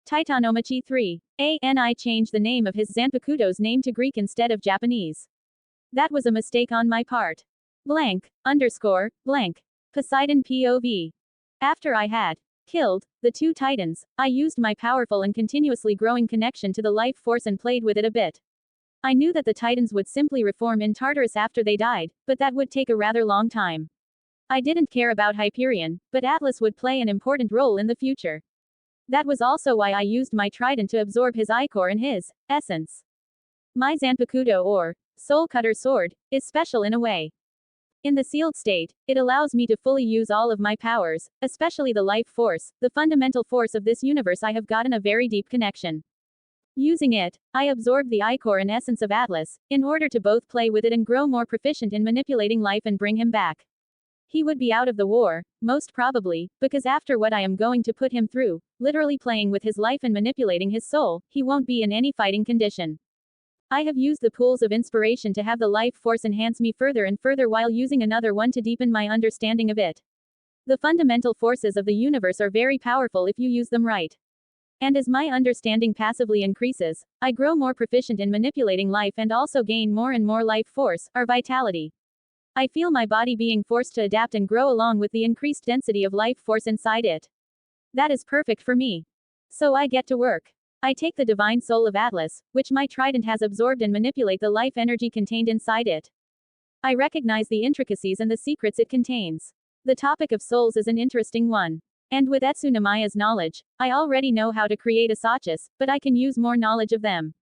DaoistqZxYMH 3. I changed the name of his Zanpakuto's name to Greek instead of Japanese. That was a mistake on my part. Blank, underscore, blank. Poseidon POV. After I had killed the two titans, I used my powerful and continuously growing connection to the life force and played with it a bit. I knew that the titans would simply reform in Tartarus after they died, but that would take a rather long time. I didn't care about Hyperion, but Atlas would play an important role in the future. That was also why I used my trident to absorb his ichor and his essence. My Zanpakuto, or soul cutter sword, is special in a way. In the sealed state, it allows me to fully use all of my powers, especially the life force, the fundamental force of this universe. I have gotten a very deep connection. Using it, I absorb the ichor and essence of Atlas, in order to both play with it and grow more proficient in manipulating life and bring him back. He would be out of the war, most probably, because after what I am going to put him through, literally playing with his life and manipulating his soul, he won't be in any fighting condition. I have used the pools of inspiration to have the life force enhance me further and further while using another one to deepen my understanding of it. The fundamental forces of the universe are very powerful if you use them right. And as my understanding passively increases, I grow more proficient in manipulating life and also gain more and more life force, or vitality. I feel my body being forced to adapt and grow along with the increased density of life force inside it. That is perfect for me. So I get to work. I take the divine soul of Atlas, which my trident has absorbed, and manipulate the life energy contained inside it. I recognize the intricacies and the secrets it contains. The topic of souls is an interesting one. And with Etsunamaya's knowledge, I already know how to create a Oceanus, but I can use more knowledge of them.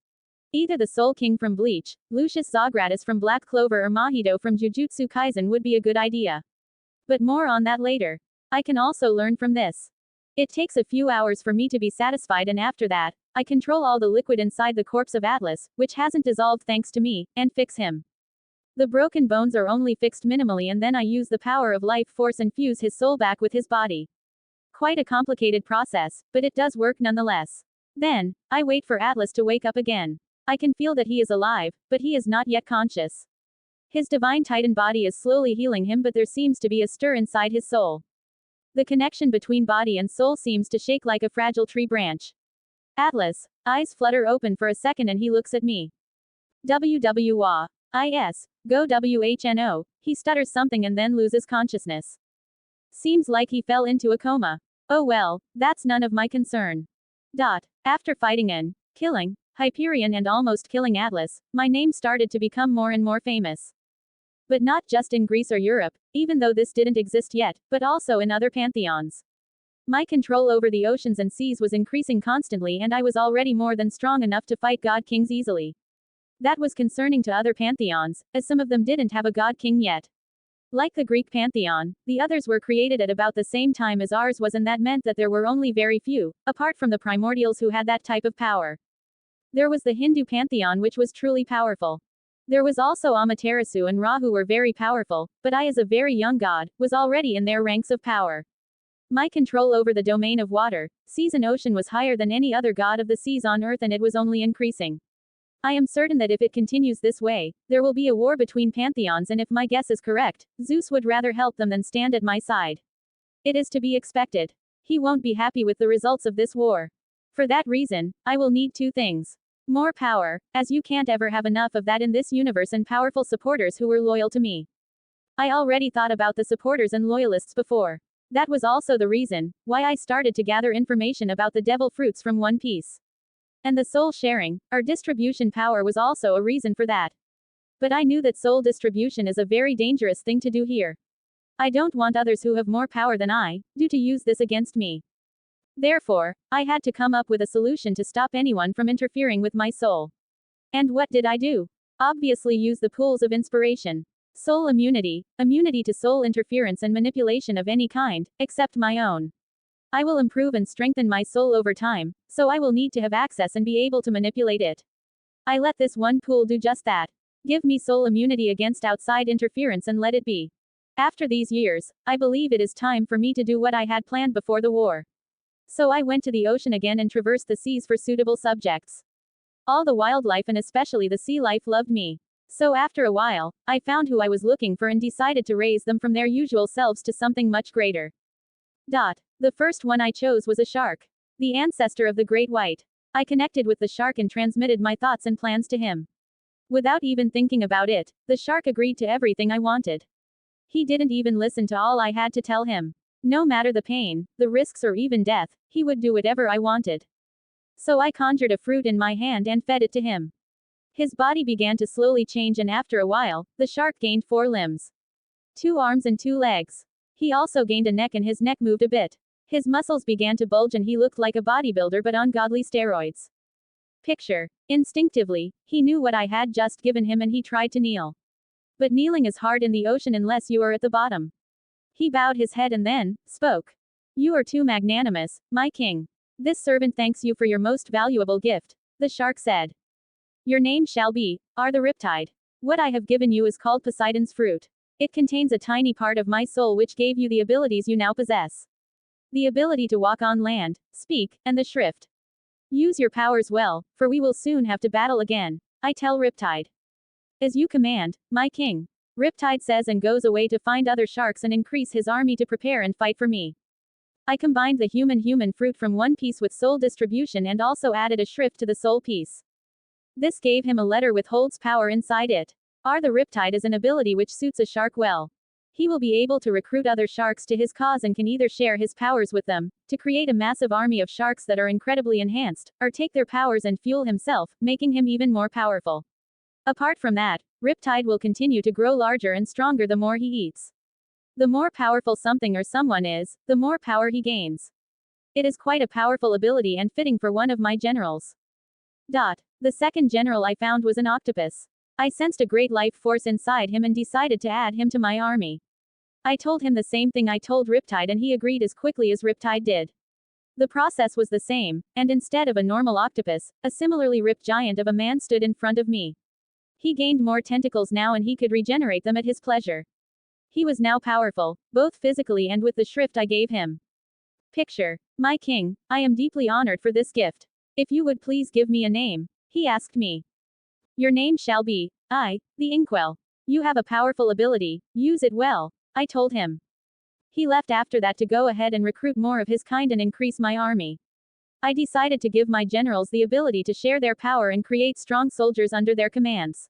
Either the Soul King from Bleach, Lucius Zogratis from Black Clover, or Mahito from Jujutsu Kaisen would be a good idea. But more on that later. I can also learn from this. It takes a few hours for me to be satisfied, and after that, I control all the liquid inside the corpse of Atlas, which hasn't dissolved thanks to me, and fix him. The broken bones are only fixed minimally, and then I use the power of life force and fuse his soul back with his body. Quite a complicated process, but it does work nonetheless. Then, I wait for Atlas to wake up again. I can feel that he is alive, but he is not yet conscious. His divine titan body is slowly healing him, but there seems to be a stir inside his soul. The connection between body and soul seems to shake like a fragile tree branch. Atlas' eyes flutter open for a second and he looks at me. WWIS, go WHNO, he stutters something and then loses consciousness. Seems like he fell into a coma. Oh well, that's none of my concern. After fighting and killing Hyperion and almost killing Atlas, my name started to become more and more famous. But not just in Greece or Europe, even though this didn't exist yet, but also in other pantheons. My control over the oceans and seas was increasing constantly, and I was already more than strong enough to fight god kings easily. That was concerning to other pantheons, as some of them didn't have a god king yet. Like the Greek pantheon, the others were created at about the same time as ours was, and that meant that there were only very few, apart from the primordials, who had that type of power. There was the Hindu pantheon, which was truly powerful. There was also Amaterasu and Ra, who were very powerful, but I, as a very young god, was already in their ranks of power. My control over the domain of water, seas and ocean was higher than any other god of the seas on earth, and it was only increasing. I am certain that if it continues this way, there will be a war between pantheons, and if my guess is correct, Zeus would rather help them than stand at my side. It is to be expected. He won't be happy with the results of this war. For that reason, I will need two things. More power, as you can't ever have enough of that in this universe, and powerful supporters who were loyal to me. I already thought about the supporters and loyalists before. That was also the reason why I started to gather information about the devil fruits from One Piece. And the soul sharing, or distribution power, was also a reason for that. But I knew that soul distribution is a very dangerous thing to do here. I don't want others who have more power than I do to use this against me. Therefore, I had to come up with a solution to stop anyone from interfering with my soul. And what did I do? Obviously use the pools of inspiration. Soul immunity, immunity to soul interference and manipulation of any kind, except my own. I will improve and strengthen my soul over time, so I will need to have access and be able to manipulate it. I let this one pool do just that. Give me soul immunity against outside interference and let it be. After these years, I believe it is time for me to do what I had planned before the war. So I went to the ocean again and traversed the seas for suitable subjects. All the wildlife and especially the sea life loved me. So after a while, I found who I was looking for and decided to raise them from their usual selves to something much greater. The first one I chose was a shark. The ancestor of the Great White. I connected with the shark and transmitted my thoughts and plans to him. Without even thinking about it, the shark agreed to everything I wanted. He didn't even listen to all I had to tell him. No matter the pain, the risks or even death, he would do whatever I wanted. So I conjured a fruit in my hand and fed it to him. His body began to slowly change, and after a while, the shark gained 4 limbs. 2 arms and 2 legs. He also gained a neck and his neck moved a bit. His muscles began to bulge and he looked like a bodybuilder but on godly steroids. Picture. Instinctively, he knew what I had just given him and he tried to kneel. But kneeling is hard in the ocean unless you are at the bottom. He bowed his head and then spoke. You are too magnanimous, my king. This servant thanks you for your most valuable gift, the shark said. Your name shall be, the Riptide. What I have given you is called Poseidon's fruit. It contains a tiny part of my soul which gave you the abilities you now possess. The ability to walk on land, speak, and the shrift. Use your powers well, for we will soon have to battle again, I tell Riptide. As you command, my king. Riptide says and goes away to find other sharks and increase his army to prepare and fight for me. I combined the human fruit from one piece with soul distribution and also added a shrift to the soul piece. This gave him a letter with holds power inside it. The Riptide is an ability which suits a shark well. He will be able to recruit other sharks to his cause and can either share his powers with them, to create a massive army of sharks that are incredibly enhanced, or take their powers and fuel himself, making him even more powerful. Apart from that, Riptide will continue to grow larger and stronger the more he eats. The more powerful something or someone is, the more power he gains. It is quite a powerful ability and fitting for one of my generals. The second general I found was an octopus. I sensed a great life force inside him and decided to add him to my army. I told him the same thing I told Riptide and he agreed as quickly as Riptide did. The process was the same, and instead of a normal octopus, a similarly ripped giant of a man stood in front of me. He gained more tentacles now and he could regenerate them at his pleasure. He was now powerful, both physically and with the shrift I gave him. Picture. My king, I am deeply honored for this gift. If you would please give me a name, he asked me. Your name shall be, the Inkwell. You have a powerful ability, use it well, I told him. He left after that to go ahead and recruit more of his kind and increase my army. I decided to give my generals the ability to share their power and create strong soldiers under their commands.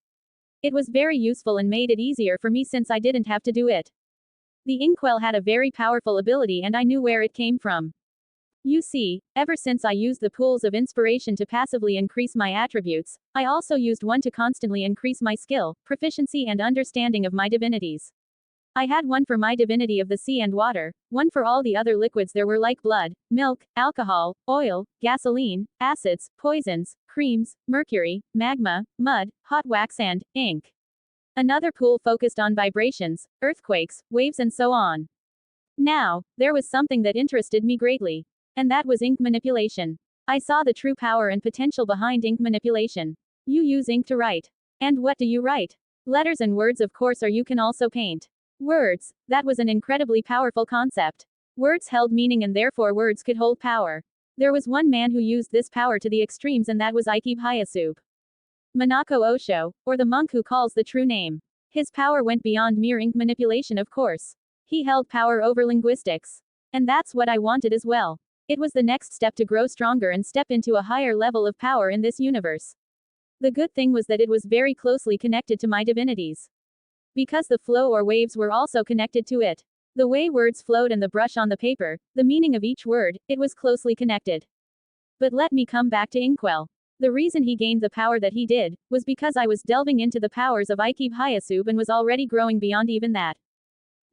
It was very useful and made it easier for me since I didn't have to do it. The Inkwell had a very powerful ability and I knew where it came from. You see, ever since I used the pools of inspiration to passively increase my attributes, I also used one to constantly increase my skill, proficiency and understanding of my divinities. I had one for my divinity of the sea and water, one for all the other liquids there were like blood, milk, alcohol, oil, gasoline, acids, poisons, creams, mercury, magma, mud, hot wax and ink. Another pool focused on vibrations, earthquakes, waves and so on. Now, there was something that interested me greatly. And that was ink manipulation. I saw the true power and potential behind ink manipulation. You use ink to write. And what do you write? Letters and words of course, or you can also paint. Words. That was an incredibly powerful concept. Words held meaning and therefore words could hold power. There was one man who used this power to the extremes and that was Hephaestus. Manako Osho, or the monk who calls the true name. His power went beyond mere ink manipulation of course. He held power over linguistics. And that's what I wanted as well. It was the next step to grow stronger and step into a higher level of power in this universe. The good thing was that it was very closely connected to my divinities. Because the flow or waves were also connected to it. The way words flowed and the brush on the paper, the meaning of each word, it was closely connected. But let me come back to Inkwell. The reason he gained the power that he did, was because I was delving into the powers of Hephaestus and was already growing beyond even that.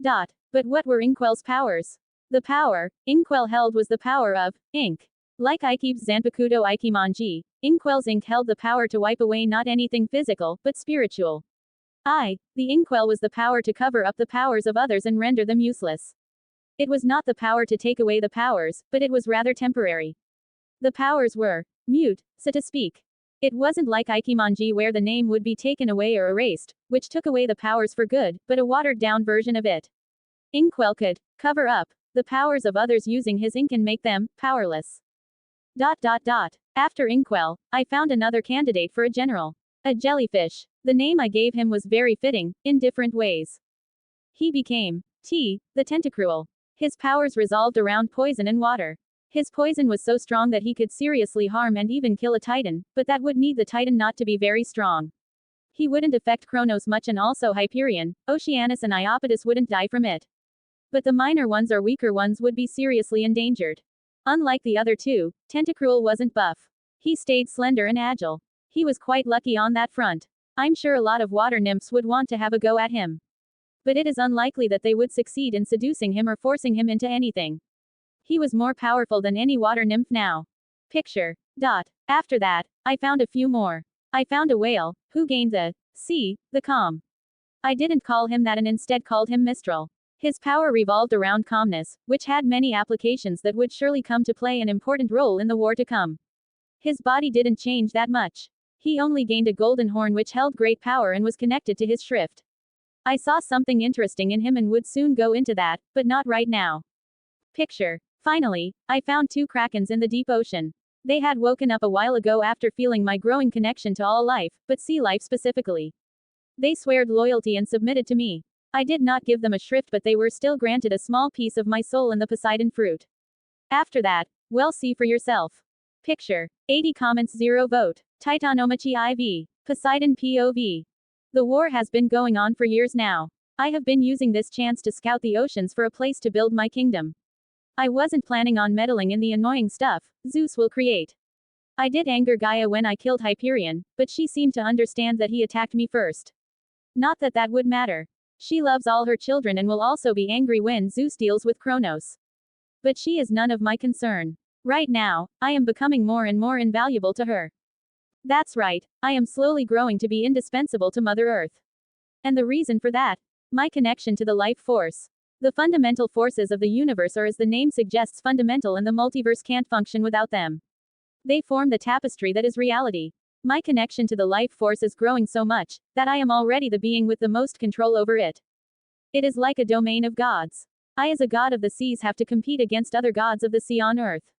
But what were Inkwell's powers? The power Inkwell held was the power of ink. Like DaoistqZxYMH, Inkwell's ink held the power to wipe away not anything physical, but spiritual. The Inkwell was the power to cover up the powers of others and render them useless. It was not the power to take away the powers, but it was rather temporary. The powers were mute, so to speak. It wasn't like Hephaestus where the name would be taken away or erased, which took away the powers for good, but a watered-down version of it. Inkwell could cover up the powers of others using his ink and make them powerless. After Inkwell, I found another candidate for a general. A jellyfish. The name I gave him was very fitting, in different ways. He became the Tentacruel. His powers revolved around poison and water. His poison was so strong that he could seriously harm and even kill a titan, but that would need the titan not to be very strong. He wouldn't affect Cronos much, and also Hyperion, Oceanus and Iapetus wouldn't die from it. But the minor ones or weaker ones would be seriously endangered. Unlike the other two, Tentacruel wasn't buff. He stayed slender and agile. He was quite lucky on that front. I'm sure a lot of water nymphs would want to have a go at him. But it is unlikely that they would succeed in seducing him or forcing him into anything. He was more powerful than any water nymph now. Picture. After that, I found a few more. I found a whale, who gained the sea, the calm. I didn't call him that and instead called him Mistral. His power revolved around calmness, which had many applications that would surely come to play an important role in the war to come. His body didn't change that much. He only gained a golden horn which held great power and was connected to his shrift. I saw something interesting in him and would soon go into that, but not right now. Picture. Finally, I found 2 krakens in the deep ocean. They had woken up a while ago after feeling my growing connection to all life, but sea life specifically. They sweared loyalty and submitted to me. I did not give them a shrift, but they were still granted a small piece of my soul in the Poseidon fruit. After that, well, see for yourself. Picture. 80 comments, 0 vote. DaoistqZxYMH. Poseidon POV. The war has been going on for years now. I have been using this chance to scout the oceans for a place to build my kingdom. I wasn't planning on meddling in the annoying stuff Zeus will create. I did anger Gaia when I killed Hyperion, but she seemed to understand that he attacked me first. Not that that would matter. She loves all her children and will also be angry when Zeus deals with Cronos. But she is none of my concern. Right now, I am becoming more and more invaluable to her. That's right, I am slowly growing to be indispensable to Mother Earth. And the reason for that? My connection to the life force. The fundamental forces of the universe are, as the name suggests, fundamental, and the multiverse can't function without them. They form the tapestry that is reality. My connection to the life force is growing so much that I am already the being with the most control over it. It is like a domain of gods. I, as a god of the seas, have to compete against other gods of the sea on Earth.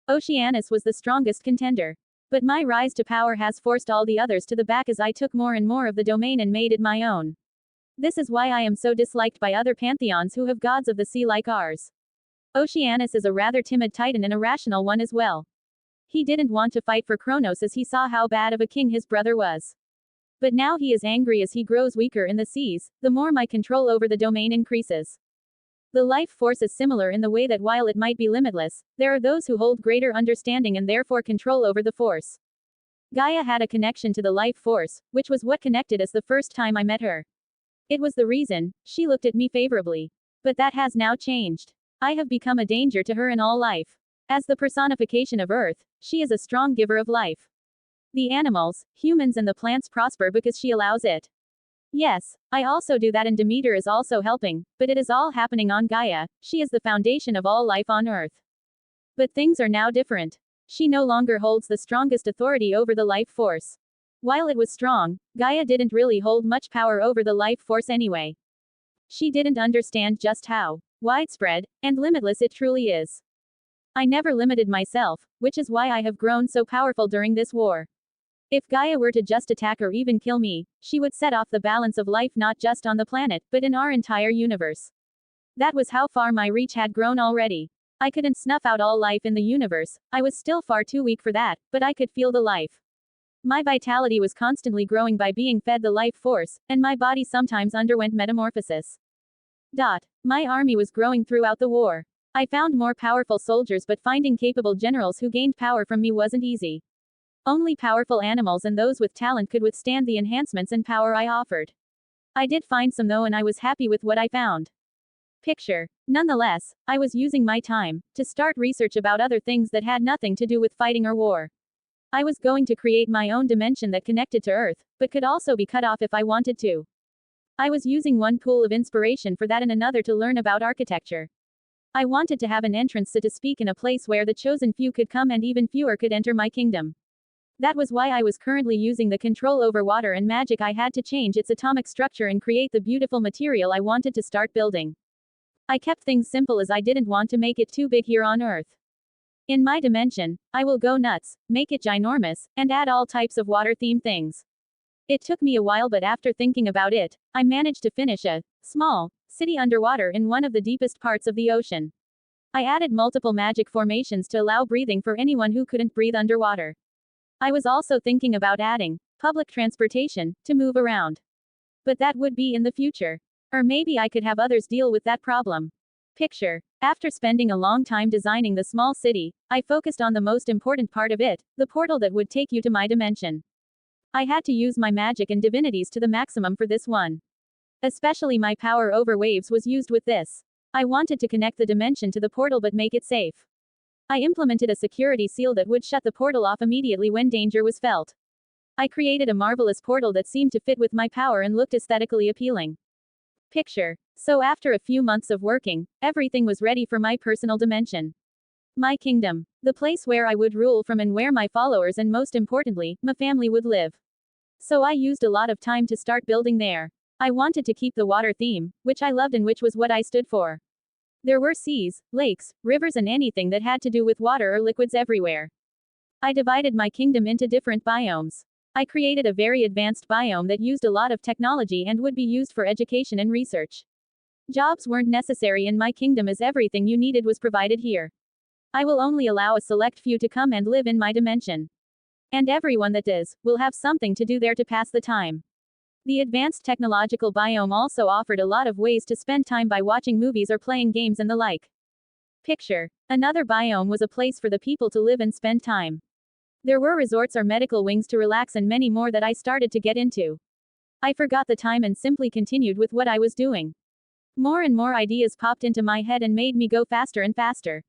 Oceanus was the strongest contender. But my rise to power has forced all the others to the back as I took more and more of the domain and made it my own. This is why I am so disliked by other pantheons who have gods of the sea like ours. Oceanus is a rather timid titan and a rational one as well. He didn't want to fight for Cronos as he saw how bad of a king his brother was. But now he is angry as he grows weaker in the seas, the more my control over the domain increases. The life force is similar in the way that while it might be limitless, there are those who hold greater understanding and therefore control over the force. Gaia had a connection to the life force, which was what connected us the first time I met her. It was the reason she looked at me favorably. But that has now changed. I have become a danger to her in all life. As the personification of Earth, she is a strong giver of life. The animals, humans and the plants prosper because she allows it. Yes, I also do that, and Demeter is also helping, but it is all happening on Gaia. She is the foundation of all life on Earth. But things are now different. She no longer holds the strongest authority over the life force. While it was strong, Gaia didn't really hold much power over the life force anyway. She didn't understand just how widespread and limitless it truly is. I never limited myself, which is why I have grown so powerful during this war. If Gaia were to just attack or even kill me, she would set off the balance of life not just on the planet, but in our entire universe. That was how far my reach had grown already. I couldn't snuff out all life in the universe, I was still far too weak for that, but I could feel the life. My vitality was constantly growing by being fed the life force, and my body sometimes underwent metamorphosis. My army was growing throughout the war. I found more powerful soldiers, but finding capable generals who gained power from me wasn't easy. Only powerful animals and those with talent could withstand the enhancements and power I offered. I did find some though, and I was happy with what I found. Picture. Nonetheless, I was using my time to start research about other things that had nothing to do with fighting or war. I was going to create my own dimension that connected to Earth, but could also be cut off if I wanted to. I was using one pool of inspiration for that and another to learn about architecture. I wanted to have an entrance, so to speak, in a place where the chosen few could come and even fewer could enter my kingdom. That was why I was currently using the control over water and magic I had to change its atomic structure and create the beautiful material I wanted to start building. I kept things simple as I didn't want to make it too big here on Earth. In my dimension, I will go nuts, make it ginormous, and add all types of water-themed things. It took me a while, but after thinking about it, I managed to finish a small city underwater in one of the deepest parts of the ocean. I added multiple magic formations to allow breathing for anyone who couldn't breathe underwater. I was also thinking about adding public transportation to move around. But that would be in the future. Or maybe I could have others deal with that problem. Picture. After spending a long time designing the small city, I focused on the most important part of it, the portal that would take you to my dimension. I had to use my magic and divinities to the maximum for this one. Especially my power over waves was used with this. I wanted to connect the dimension to the portal but make it safe. I implemented a security seal that would shut the portal off immediately when danger was felt. I created a marvelous portal that seemed to fit with my power and looked aesthetically appealing. Picture. So after a few months of working, everything was ready for my personal dimension. My kingdom. The place where I would rule from and where my followers and most importantly, my family would live. So I used a lot of time to start building there. I wanted to keep the water theme, which I loved and which was what I stood for. There were seas, lakes, rivers and anything that had to do with water or liquids everywhere. I divided my kingdom into different biomes. I created a very advanced biome that used a lot of technology and would be used for education and research. Jobs weren't necessary in my kingdom as everything you needed was provided here. I will only allow a select few to come and live in my dimension. And everyone that does, will have something to do there to pass the time. The advanced technological biome also offered a lot of ways to spend time by watching movies or playing games and the like. Picture. Another biome was a place for the people to live and spend time. There were resorts or medical wings to relax and many more that I started to get into. I forgot the time and simply continued with what I was doing. More and more ideas popped into my head and made me go faster and faster.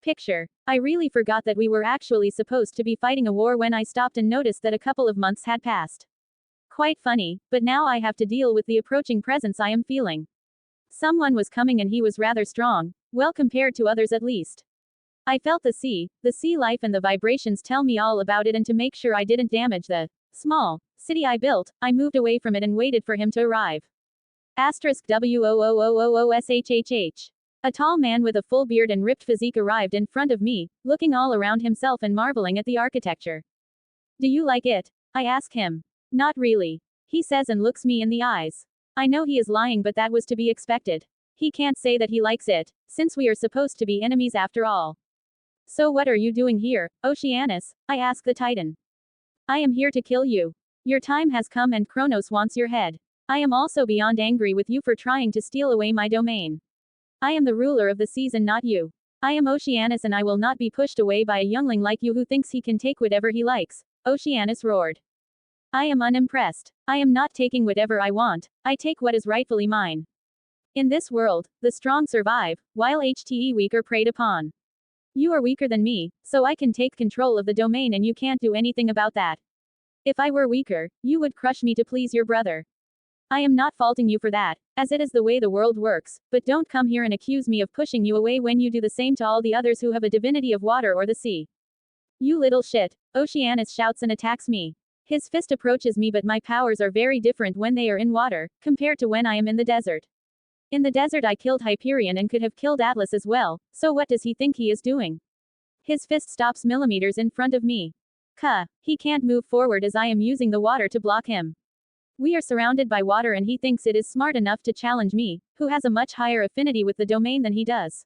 Picture. I really forgot that we were actually supposed to be fighting a war when I stopped and noticed that a couple of months had passed. Quite funny, but now I have to deal with the approaching presence I am feeling. Someone was coming and he was rather strong, well compared to others at least. I felt the sea life and the vibrations tell me all about it, and to make sure I didn't damage the small city I built, I moved away from it and waited for him to arrive. *WOOOOOOSHHH. A tall man with a full beard and ripped physique arrived in front of me, looking all around himself and marveling at the architecture. Do you like it? I ask him. Not really. He says and looks me in the eyes. I know he is lying, but that was to be expected. He can't say that he likes it, since we are supposed to be enemies after all. So what are you doing here, Oceanus? I ask the Titan. I am here to kill you. Your time has come and Cronos wants your head. I am also beyond angry with you for trying to steal away my domain. I am the ruler of the seas and not you. I am Oceanus and I will not be pushed away by a youngling like you who thinks he can take whatever he likes, Oceanus roared. I am unimpressed. I am not taking whatever I want, I take what is rightfully mine. In this world, the strong survive, while the weak are preyed upon. You are weaker than me, so I can take control of the domain and you can't do anything about that. If I were weaker, you would crush me to please your brother. I am not faulting you for that, as it is the way the world works, but don't come here and accuse me of pushing you away when you do the same to all the others who have a divinity of water or the sea. You little shit, Oceanus shouts and attacks me. His fist approaches me, but my powers are very different when they are in water, compared to when I am in the desert. In the desert I killed Hyperion and could have killed Atlas as well, so what does he think he is doing? His fist stops millimeters in front of me. He can't move forward as I am using the water to block him. We are surrounded by water and he thinks it is smart enough to challenge me, who has a much higher affinity with the domain than he does.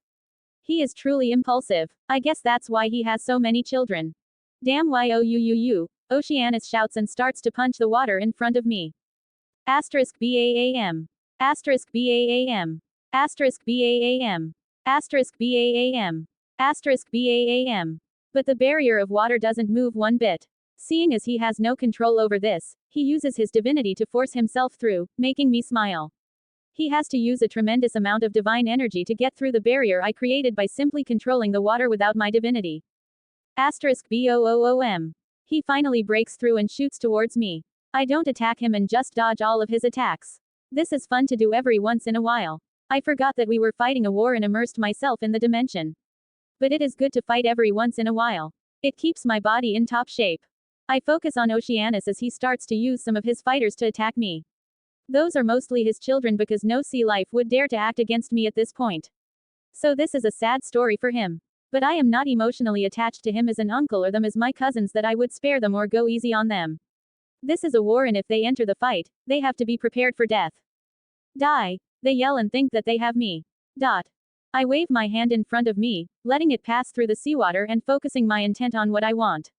He is truly impulsive. I guess that's why he has so many children. Damn you, Oceanus shouts and starts to punch the water in front of me. *BAAM. *BAAM. *BAAM. *BAAM. *BAAM. But the barrier of water doesn't move one bit. Seeing as he has no control over this, he uses his divinity to force himself through, making me smile. He has to use a tremendous amount of divine energy to get through the barrier I created by simply controlling the water without my divinity. *BOOOM. He finally breaks through and shoots towards me. I don't attack him and just dodge all of his attacks. This is fun to do every once in a while. I forgot that we were fighting a war and immersed myself in the dimension. But it is good to fight every once in a while. It keeps my body in top shape. I focus on Oceanus as he starts to use some of his fighters to attack me. Those are mostly his children because no sea life would dare to act against me at this point. So this is a sad story for him. But I am not emotionally attached to him as an uncle or them as my cousins that I would spare them or go easy on them. This is a war and if they enter the fight, they have to be prepared for death. Die. They yell and think that they have me. I wave my hand in front of me, letting it pass through the seawater and focusing my intent on what I want.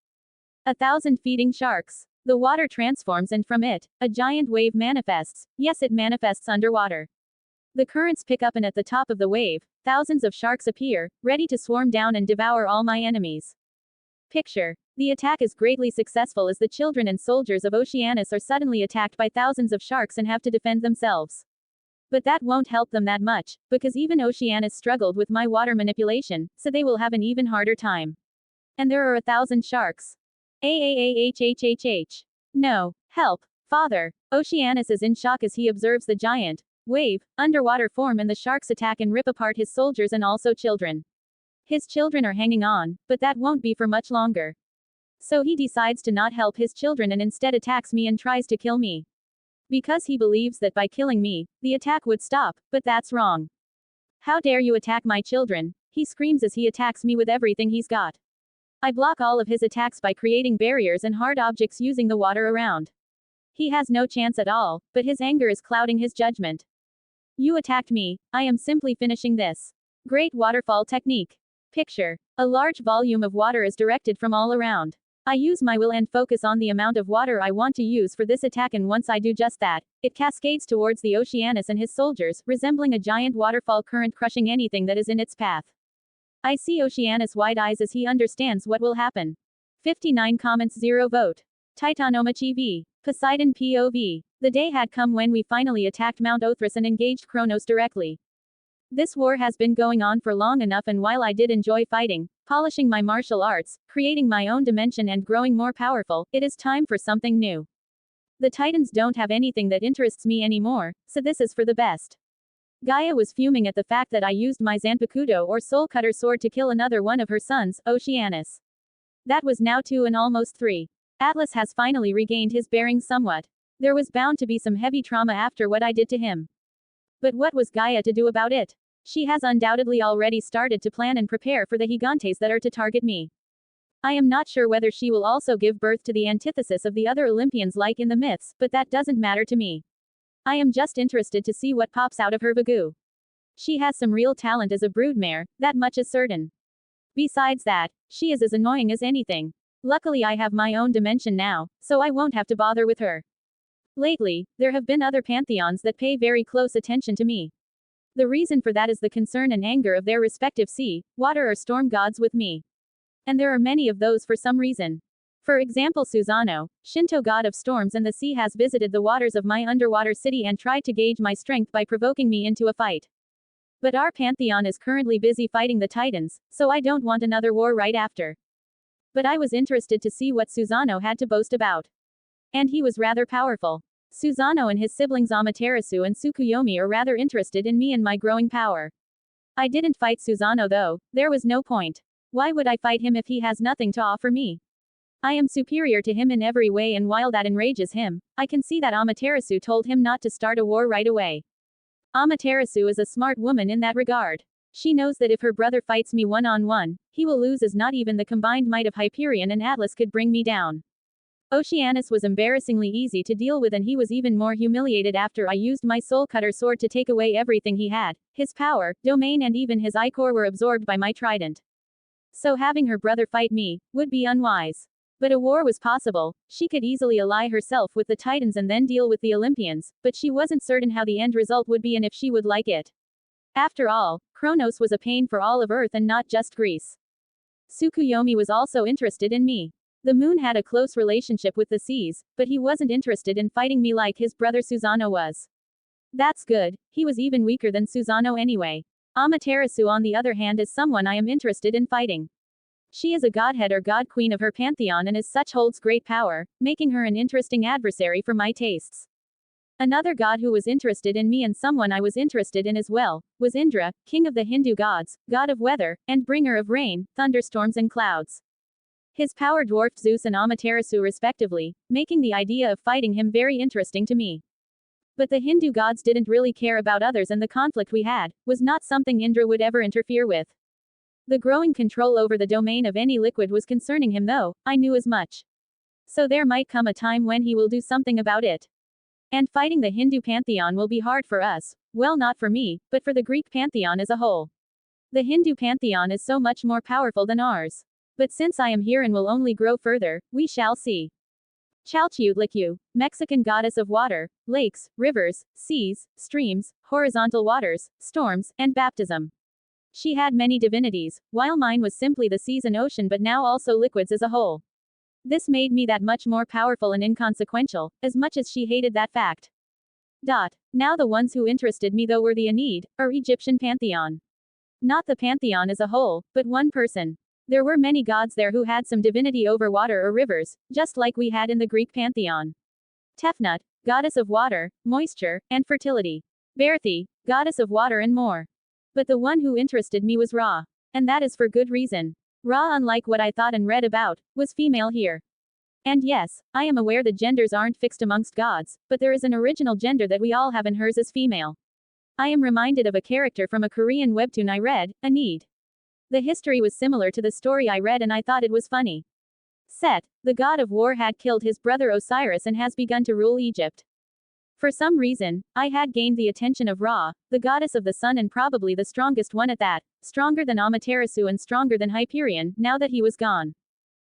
1,000 feeding sharks. The water transforms and from it, a giant wave manifests. Yes, it manifests underwater. The currents pick up and at the top of the wave, thousands of sharks appear, ready to swarm down and devour all my enemies. Picture. The attack is greatly successful as the children and soldiers of Oceanus are suddenly attacked by thousands of sharks and have to defend themselves. But that won't help them that much, because even Oceanus struggled with my water manipulation, so they will have an even harder time. And there are 1,000 sharks. No. Help. Father. Oceanus is in shock as he observes the giant wave, underwater form and the sharks attack and rip apart his soldiers and also children. His children are hanging on, but that won't be for much longer. So he decides to not help his children and instead attacks me and tries to kill me. Because he believes that by killing me, the attack would stop, but that's wrong. How dare you attack my children, he screams as he attacks me with everything he's got. I block all of his attacks by creating barriers and hard objects using the water around. He has no chance at all, but his anger is clouding his judgment. You attacked me, I am simply finishing this. Great waterfall technique. Picture. A large volume of water is directed from all around. I use my will and focus on the amount of water I want to use for this attack, and once I do just that, it cascades towards the Oceanus and his soldiers, resembling a giant waterfall current crushing anything that is in its path. I see Oceanus wide eyes as he understands what will happen. 59 comments 0 vote. DaoistqZxYMH. Poseidon POV. The day had come when we finally attacked Mount Othrys and engaged Cronos directly. This war has been going on for long enough, and while I did enjoy fighting, polishing my martial arts, creating my own dimension and growing more powerful, it is time for something new. The Titans don't have anything that interests me anymore, so this is for the best. Gaia was fuming at the fact that I used my Zanpakuto or soul cutter sword to kill another one of her sons, Oceanus. That was now 2 and almost 3. Atlas has finally regained his bearings somewhat. There was bound to be some heavy trauma after what I did to him. But what was Gaia to do about it? She has undoubtedly already started to plan and prepare for the gigantes that are to target me. I am not sure whether she will also give birth to the antithesis of the other Olympians like in the myths, but that doesn't matter to me. I am just interested to see what pops out of her Vagu. She has some real talent as a broodmare, that much is certain. Besides that, she is as annoying as anything. Luckily I have my own dimension now, so I won't have to bother with her. Lately, there have been other pantheons that pay very close attention to me. The reason for that is the concern and anger of their respective sea, water or storm gods with me. And there are many of those for some reason. For example, Susanoo, Shinto god of storms and the sea, has visited the waters of my underwater city and tried to gauge my strength by provoking me into a fight. But our pantheon is currently busy fighting the Titans, so I don't want another war right after. But I was interested to see what Susanoo had to boast about. And he was rather powerful. Susanoo and his siblings Amaterasu and Tsukuyomi are rather interested in me and my growing power. I didn't fight Susanoo though, there was no point. Why would I fight him if he has nothing to offer me? I am superior to him in every way, and while that enrages him, I can see that Amaterasu told him not to start a war right away. Amaterasu is a smart woman in that regard. She knows that if her brother fights me one-on-one, he will lose, as not even the combined might of Hyperion and Atlas could bring me down. Oceanus was embarrassingly easy to deal with, and he was even more humiliated after I used my soul cutter sword to take away everything he had. His power, domain and even his ichor were absorbed by my trident. So having her brother fight me would be unwise. But a war was possible. She could easily ally herself with the Titans and then deal with the Olympians, but she wasn't certain how the end result would be and if she would like it. After all, Cronos was a pain for all of Earth and not just Greece. Tsukuyomi was also interested in me. The moon had a close relationship with the seas, but he wasn't interested in fighting me like his brother Susanoo was. That's good, he was even weaker than Susanoo anyway. Amaterasu on the other hand is someone I am interested in fighting. She is a godhead or god queen of her pantheon and as such holds great power, making her an interesting adversary for my tastes. Another god who was interested in me and someone I was interested in as well, was Indra, king of the Hindu gods, god of weather, and bringer of rain, thunderstorms and clouds. His power dwarfed Zeus and Amaterasu respectively, making the idea of fighting him very interesting to me. But the Hindu gods didn't really care about others, and the conflict we had was not something Indra would ever interfere with. The growing control over the domain of any liquid was concerning him though, I knew as much. So there might come a time when he will do something about it. And fighting the Hindu pantheon will be hard for us, well, not for me, but for the Greek pantheon as a whole. The Hindu pantheon is so much more powerful than ours. But since I am here and will only grow further, we shall see. DaoistqZxYMH, Mexican goddess of water, lakes, rivers, seas, streams, horizontal waters, storms, and baptism. She had many divinities, while mine was simply the seas and ocean, but now also liquids as a whole. This made me that much more powerful and inconsequential, as much as she hated that fact. Now the ones who interested me though were the Aeneid, or Egyptian pantheon. Not the pantheon as a whole, but one person. There were many gods there who had some divinity over water or rivers, just like we had in the Greek pantheon. Tefnut, goddess of water, moisture, and fertility. Berthe, goddess of water and more. But the one who interested me was Ra. And that is for good reason. Ra, unlike what I thought and read about, was female here. And yes, I am aware that genders aren't fixed amongst gods, but there is an original gender that we all have and hers is female. I am reminded of a character from a Korean webtoon I read, Aeneid. The history was similar to the story I read and I thought it was funny. Set, the god of war, had killed his brother Osiris and has begun to rule Egypt. For some reason, I had gained the attention of Ra, the goddess of the sun and probably the strongest one at that, stronger than Amaterasu and stronger than Hyperion, now that he was gone.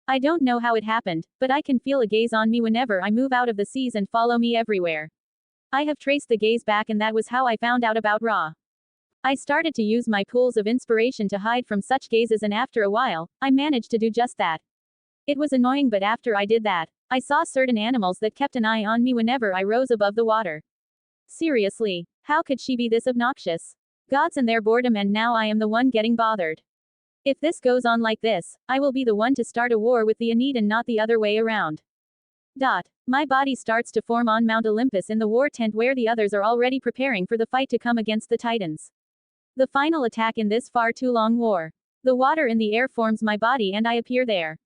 I don't know how it happened, but I can feel a gaze on me whenever I move out of the seas and follow me everywhere. I have traced the gaze back and that was how I found out about Ra. I started to use my pools of inspiration to hide from such gazes and after a while, I managed to do just that. It was annoying, but after I did that, I saw certain animals that kept an eye on me whenever I rose above the water. Seriously, how could she be this obnoxious? Gods and their boredom, and now I am the one getting bothered. If this goes on like this, I will be the one to start a war with the Aeneid and not the other way around. My body starts to form on Mount Olympus in the war tent where the others are already preparing for the fight to come against the Titans. The final attack in this far too long war. The water in the air forms my body and I appear there.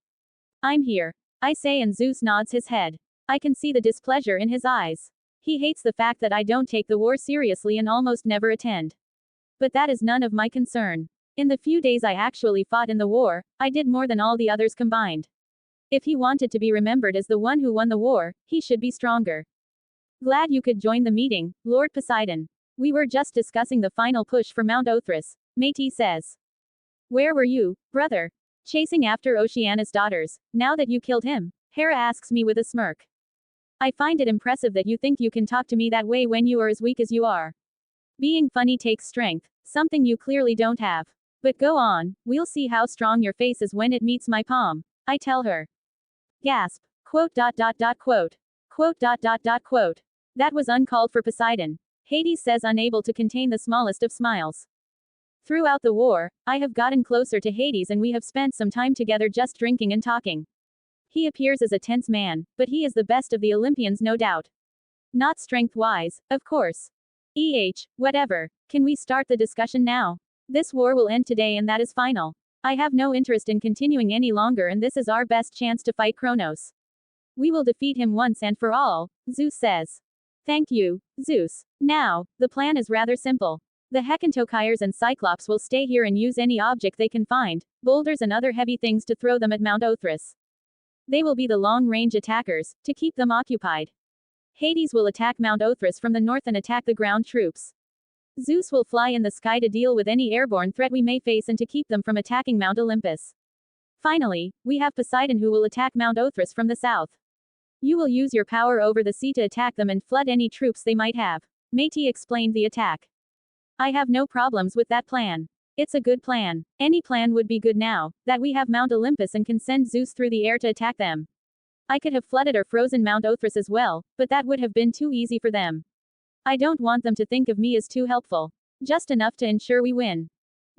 I'm here, I say, and Zeus nods his head. I can see the displeasure in his eyes. He hates the fact that I don't take the war seriously and almost never attend. But that is none of my concern. In the few days I actually fought in the war, I did more than all the others combined. If he wanted to be remembered as the one who won the war, he should be stronger. Glad you could join the meeting, Lord Poseidon. We were just discussing the final push for Mount Othrys, Métis says. Where were you, brother? Chasing after Oceanus' daughters. Now that you killed him, Hera asks me with a smirk. I find it impressive that you think you can talk to me that way when you are as weak as you are. Being funny takes strength, something you clearly don't have. But go on, we'll see how strong your face is when it meets my palm, I tell her. Gasp. Quote. Quote. That was uncalled for, Poseidon. Hades says, unable to contain the smallest of smiles. Throughout the war, I have gotten closer to Hades and we have spent some time together just drinking and talking. He appears as a tense man, but he is the best of the Olympians, no doubt. Not strength-wise, of course. Whatever. Can we start the discussion now? This war will end today and that is final. I have no interest in continuing any longer and this is our best chance to fight Cronos. We will defeat him once and for all, Zeus says. Thank you, Zeus. Now, the plan is rather simple. The Hecantokyres and Cyclops will stay here and use any object they can find, boulders and other heavy things, to throw them at Mount Othrys. They will be the long-range attackers, to keep them occupied. Hades will attack Mount Othrys from the north and attack the ground troops. Zeus will fly in the sky to deal with any airborne threat we may face and to keep them from attacking Mount Olympus. Finally, we have Poseidon who will attack Mount Othrys from the south. You will use your power over the sea to attack them and flood any troops they might have. Métis explained the attack. I have no problems with that plan. It's a good plan. Any plan would be good now that we have Mount Olympus and can send Zeus through the air to attack them. I could have flooded or frozen Mount Othrys as well, but that would have been too easy for them. I don't want them to think of me as too helpful. Just enough to ensure we win.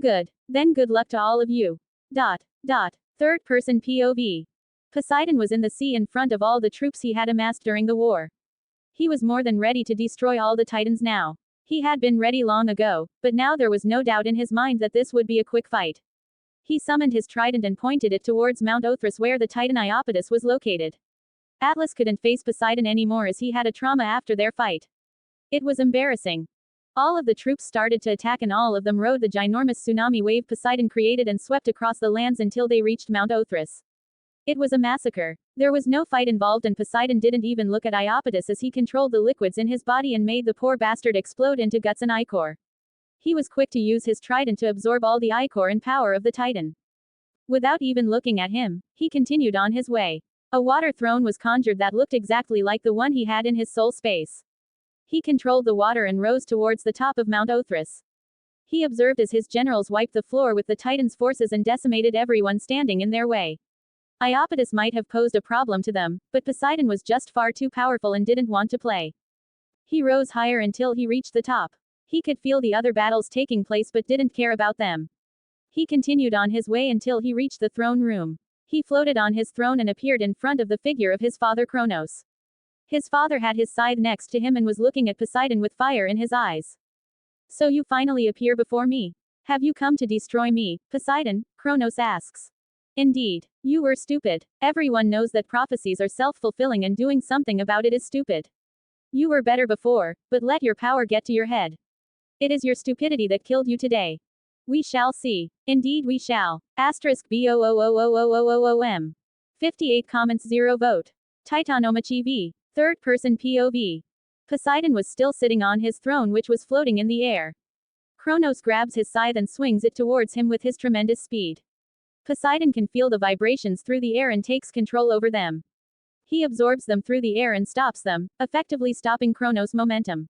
Good. Then good luck to all of you. Third person POV. Poseidon was in the sea in front of all the troops he had amassed during the war. He was more than ready to destroy all the Titans now. He had been ready long ago, but now there was no doubt in his mind that this would be a quick fight. He summoned his trident and pointed it towards Mount Othrys where the Titan Iapetus was located. Atlas couldn't face Poseidon anymore as he had a trauma after their fight. It was embarrassing. All of the troops started to attack and all of them rode the ginormous tsunami wave Poseidon created and swept across the lands until they reached Mount Othrys. It was a massacre. There was no fight involved and Poseidon didn't even look at Iapetus as he controlled the liquids in his body and made the poor bastard explode into guts and ichor. He was quick to use his trident to absorb all the ichor and power of the Titan. Without even looking at him, he continued on his way. A water throne was conjured that looked exactly like the one he had in his soul space. He controlled the water and rose towards the top of Mount Othrys. He observed as his generals wiped the floor with the Titan's forces and decimated everyone standing in their way. Iapetus might have posed a problem to them, but Poseidon was just far too powerful and didn't want to play. He rose higher until he reached the top. He could feel the other battles taking place but didn't care about them. He continued on his way until he reached the throne room. He floated on his throne and appeared in front of the figure of his father Cronos. His father had his scythe next to him and was looking at Poseidon with fire in his eyes. "So you finally appear before me? Have you come to destroy me, Poseidon?" Cronos asks. "Indeed. You were stupid. Everyone knows that prophecies are self-fulfilling and doing something about it is stupid. You were better before, but let your power get to your head. It is your stupidity that killed you today. We shall see. Indeed we shall. *BOOOOOOOOOM. 58 comments 0 vote. DaoistqZxYMH. Third person POV. Poseidon was still sitting on his throne which was floating in the air. Cronos grabs his scythe and swings it towards him with his tremendous speed. Poseidon can feel the vibrations through the air and takes control over them. He absorbs them through the air and stops them, effectively stopping Cronos' momentum.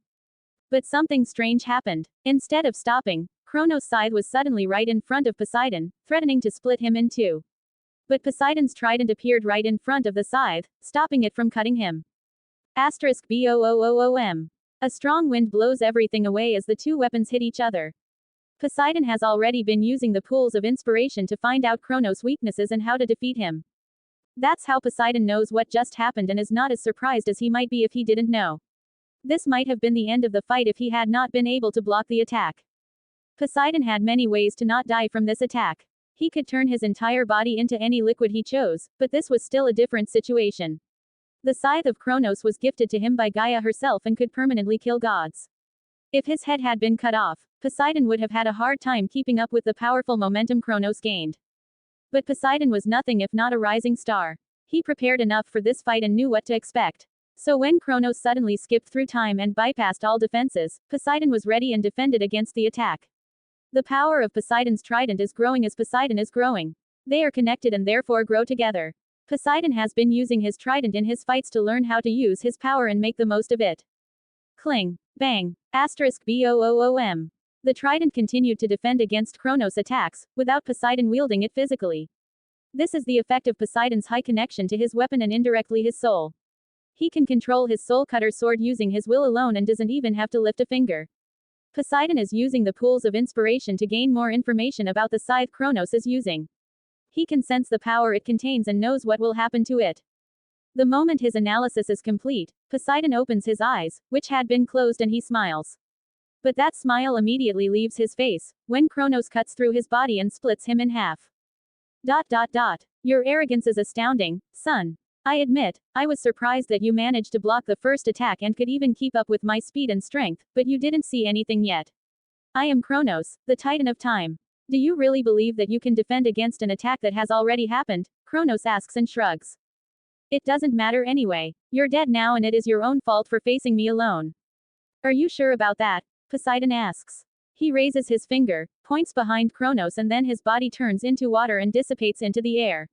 But something strange happened. Instead of stopping, Cronos' scythe was suddenly right in front of Poseidon, threatening to split him in two. But Poseidon's trident appeared right in front of the scythe, stopping it from cutting him. *BOOOOOM. A strong wind blows everything away as the two weapons hit each other. Poseidon has already been using the pools of inspiration to find out Cronos' weaknesses and how to defeat him. That's how Poseidon knows what just happened and is not as surprised as he might be if he didn't know. This might have been the end of the fight if he had not been able to block the attack. Poseidon had many ways to not die from this attack. He could turn his entire body into any liquid he chose, but this was still a different situation. The scythe of Cronos was gifted to him by Gaia herself and could permanently kill gods. If his head had been cut off, Poseidon would have had a hard time keeping up with the powerful momentum Cronos gained. But Poseidon was nothing if not a rising star. He prepared enough for this fight and knew what to expect. So when Cronos suddenly skipped through time and bypassed all defenses, Poseidon was ready and defended against the attack. The power of Poseidon's trident is growing as Poseidon is growing. They are connected and therefore grow together. Poseidon has been using his trident in his fights to learn how to use his power and make the most of it. Cling. Bang. *BOOOOM. The trident continued to defend against Cronos' attacks, without Poseidon wielding it physically. This is the effect of Poseidon's high connection to his weapon and indirectly his soul. He can control his soul cutter sword using his will alone and doesn't even have to lift a finger. Poseidon is using the pools of inspiration to gain more information about the scythe Cronos is using. He can sense the power it contains and knows what will happen to it. The moment his analysis is complete, Poseidon opens his eyes, which had been closed, and he smiles. But that smile immediately leaves his face, when Cronos cuts through his body and splits him in half. Your arrogance is astounding, son. I admit, I was surprised that you managed to block the first attack and could even keep up with my speed and strength, but you didn't see anything yet. I am Cronos, the Titan of Time. Do you really believe that you can defend against an attack that has already happened? Cronos asks and shrugs. It doesn't matter anyway. You're dead now and it is your own fault for facing me alone. Are you sure about that? Poseidon asks. He raises his finger, points behind Cronos, and then his body turns into water and dissipates into the air.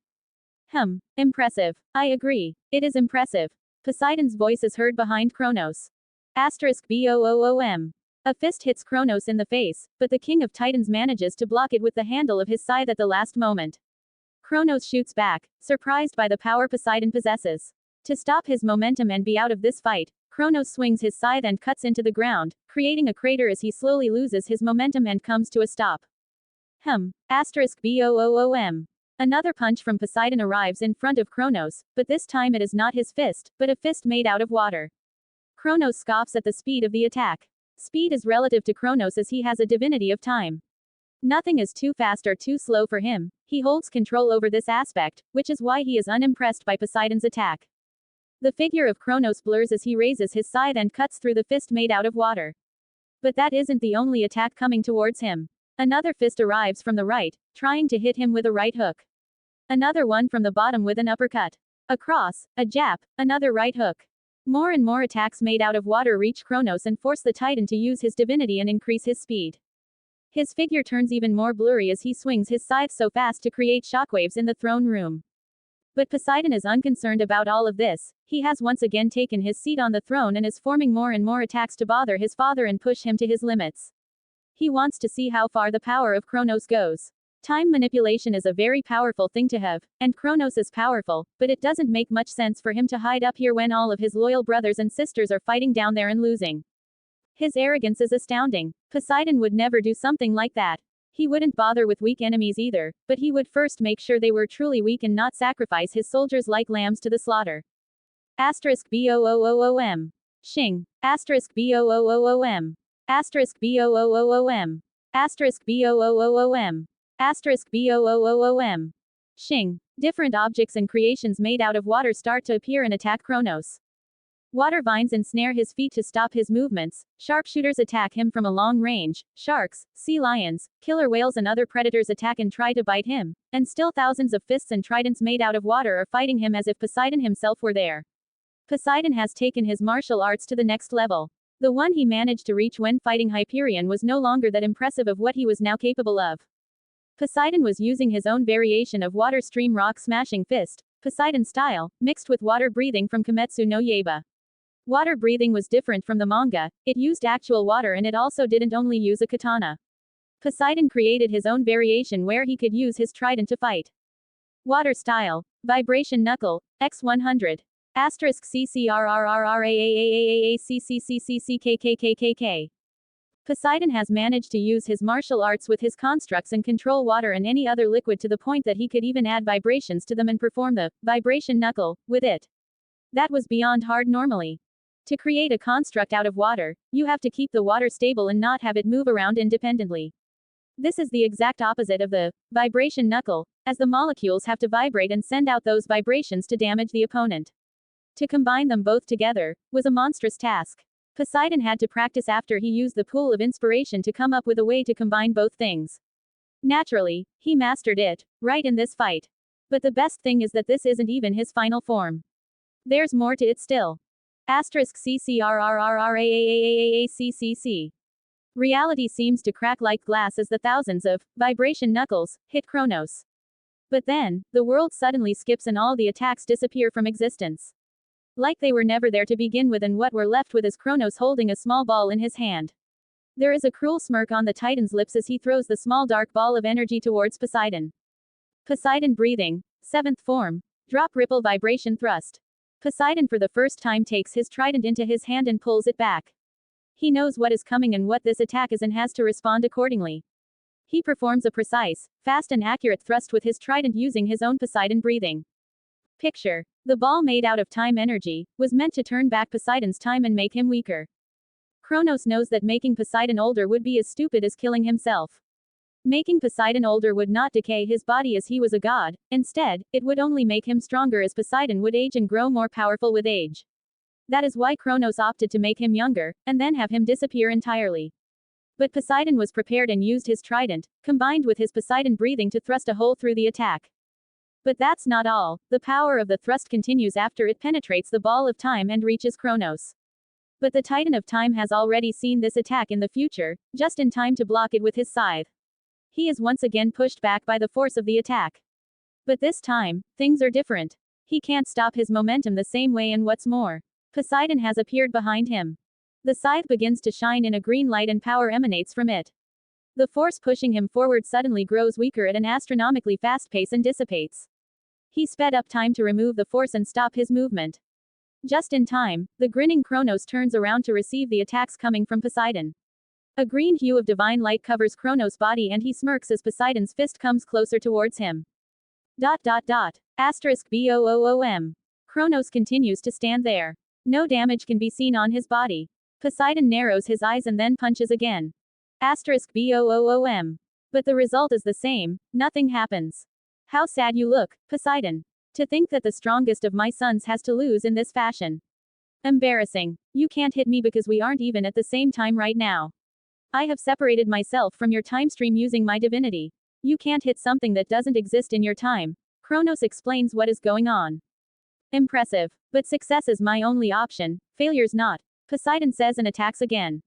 Impressive. I agree. It is impressive. Poseidon's voice is heard behind Cronos. *BOOOM. A fist hits Cronos in the face, but the King of Titans manages to block it with the handle of his scythe at the last moment. Cronos shoots back, surprised by the power Poseidon possesses. To stop his momentum and be out of this fight, Cronos swings his scythe and cuts into the ground, creating a crater as he slowly loses his momentum and comes to a stop. *BOOOM. Another punch from Poseidon arrives in front of Cronos, but this time it is not his fist, but a fist made out of water. Cronos scoffs at the speed of the attack. Speed is relative to Cronos as he has a divinity of time. Nothing is too fast or too slow for him. He holds control over this aspect, which is why he is unimpressed by Poseidon's attack. The figure of Cronos blurs as he raises his scythe and cuts through the fist made out of water. But that isn't the only attack coming towards him. Another fist arrives from the right, trying to hit him with a right hook. Another one from the bottom with an uppercut. A cross, a jab, another right hook. More and more attacks made out of water reach Cronos and force the Titan to use his divinity and increase his speed. His figure turns even more blurry as he swings his scythe so fast to create shockwaves in the throne room. But Poseidon is unconcerned about all of this. He has once again taken his seat on the throne and is forming more and more attacks to bother his father and push him to his limits. He wants to see how far the power of Cronos goes. Time manipulation is a very powerful thing to have, and Cronos is powerful, but it doesn't make much sense for him to hide up here when all of his loyal brothers and sisters are fighting down there and losing. His arrogance is astounding. Poseidon would never do something like that. He wouldn't bother with weak enemies either, but he would first make sure they were truly weak and not sacrifice his soldiers like lambs to the slaughter. *BOOOOM. Shing. *BOOOOM. *BOOOOM. *BOOOOM. *BOOOOM. Shing. Different objects and creations made out of water start to appear and attack Cronos. Water vines ensnare his feet to stop his movements, sharpshooters attack him from a long range, sharks, sea lions, killer whales and other predators attack and try to bite him, and still thousands of fists and tridents made out of water are fighting him as if Poseidon himself were there. Poseidon has taken his martial arts to the next level. The one he managed to reach when fighting Hyperion was no longer that impressive of what he was now capable of. Poseidon was using his own variation of water stream rock smashing fist, Poseidon style, mixed with water breathing from Kimetsu no Yaiba. Water breathing was different from the manga, it used actual water and it also didn't only use a katana. Poseidon created his own variation where he could use his trident to fight. Water style. Vibration knuckle, X100. *CCRRRRAAAAAACCCCCKKKKK. Poseidon has managed to use his martial arts with his constructs and control water and any other liquid to the point that he could even add vibrations to them and perform the vibration knuckle with it. That was beyond hard normally. To create a construct out of water, you have to keep the water stable and not have it move around independently. This is the exact opposite of the vibration knuckle, as the molecules have to vibrate and send out those vibrations to damage the opponent. To combine them both together was a monstrous task. Poseidon had to practice after he used the pool of inspiration to come up with a way to combine both things. Naturally, he mastered it, right in this fight. But the best thing is that this isn't even his final form. There's more to it still. *CCRRRRAAAAACCC. Reality seems to crack like glass as the thousands of vibration knuckles hit Cronos. But then, the world suddenly skips and all the attacks disappear from existence. Like they were never there to begin with, and what we're left with is Cronos holding a small ball in his hand. There is a cruel smirk on the Titan's lips as he throws the small dark ball of energy towards Poseidon. Poseidon breathing. 7th form. Drop ripple vibration thrust. Poseidon for the first time takes his trident into his hand and pulls it back. He knows what is coming and what this attack is and has to respond accordingly. He performs a precise, fast and accurate thrust with his trident using his own Poseidon breathing. Picture. The ball made out of time energy was meant to turn back Poseidon's time and make him weaker. Cronos knows that making Poseidon older would be as stupid as killing himself. Making Poseidon older would not decay his body as he was a god, instead, it would only make him stronger as Poseidon would age and grow more powerful with age. That is why Cronos opted to make him younger, and then have him disappear entirely. But Poseidon was prepared and used his trident, combined with his Poseidon breathing to thrust a hole through the attack. But that's not all, the power of the thrust continues after it penetrates the ball of time and reaches Cronos. But the Titan of Time has already seen this attack in the future, just in time to block it with his scythe. He is once again pushed back by the force of the attack. But this time, things are different. He can't stop his momentum the same way, and what's more, Poseidon has appeared behind him. The scythe begins to shine in a green light and power emanates from it. The force pushing him forward suddenly grows weaker at an astronomically fast pace and dissipates. He sped up time to remove the force and stop his movement. Just in time, the grinning Cronos turns around to receive the attacks coming from Poseidon. A green hue of divine light covers Cronos' body and he smirks as Poseidon's fist comes closer towards him. *BOOOM. Cronos continues to stand there. No damage can be seen on his body. Poseidon narrows his eyes and then punches again. *BOOOM. But the result is the same, nothing happens. How sad you look, Poseidon. To think that the strongest of my sons has to lose in this fashion. Embarrassing. You can't hit me because we aren't even at the same time right now. I have separated myself from your time stream using my divinity. You can't hit something that doesn't exist in your time. Cronos explains what is going on. Impressive. But success is my only option, failure's not. Poseidon says and attacks again.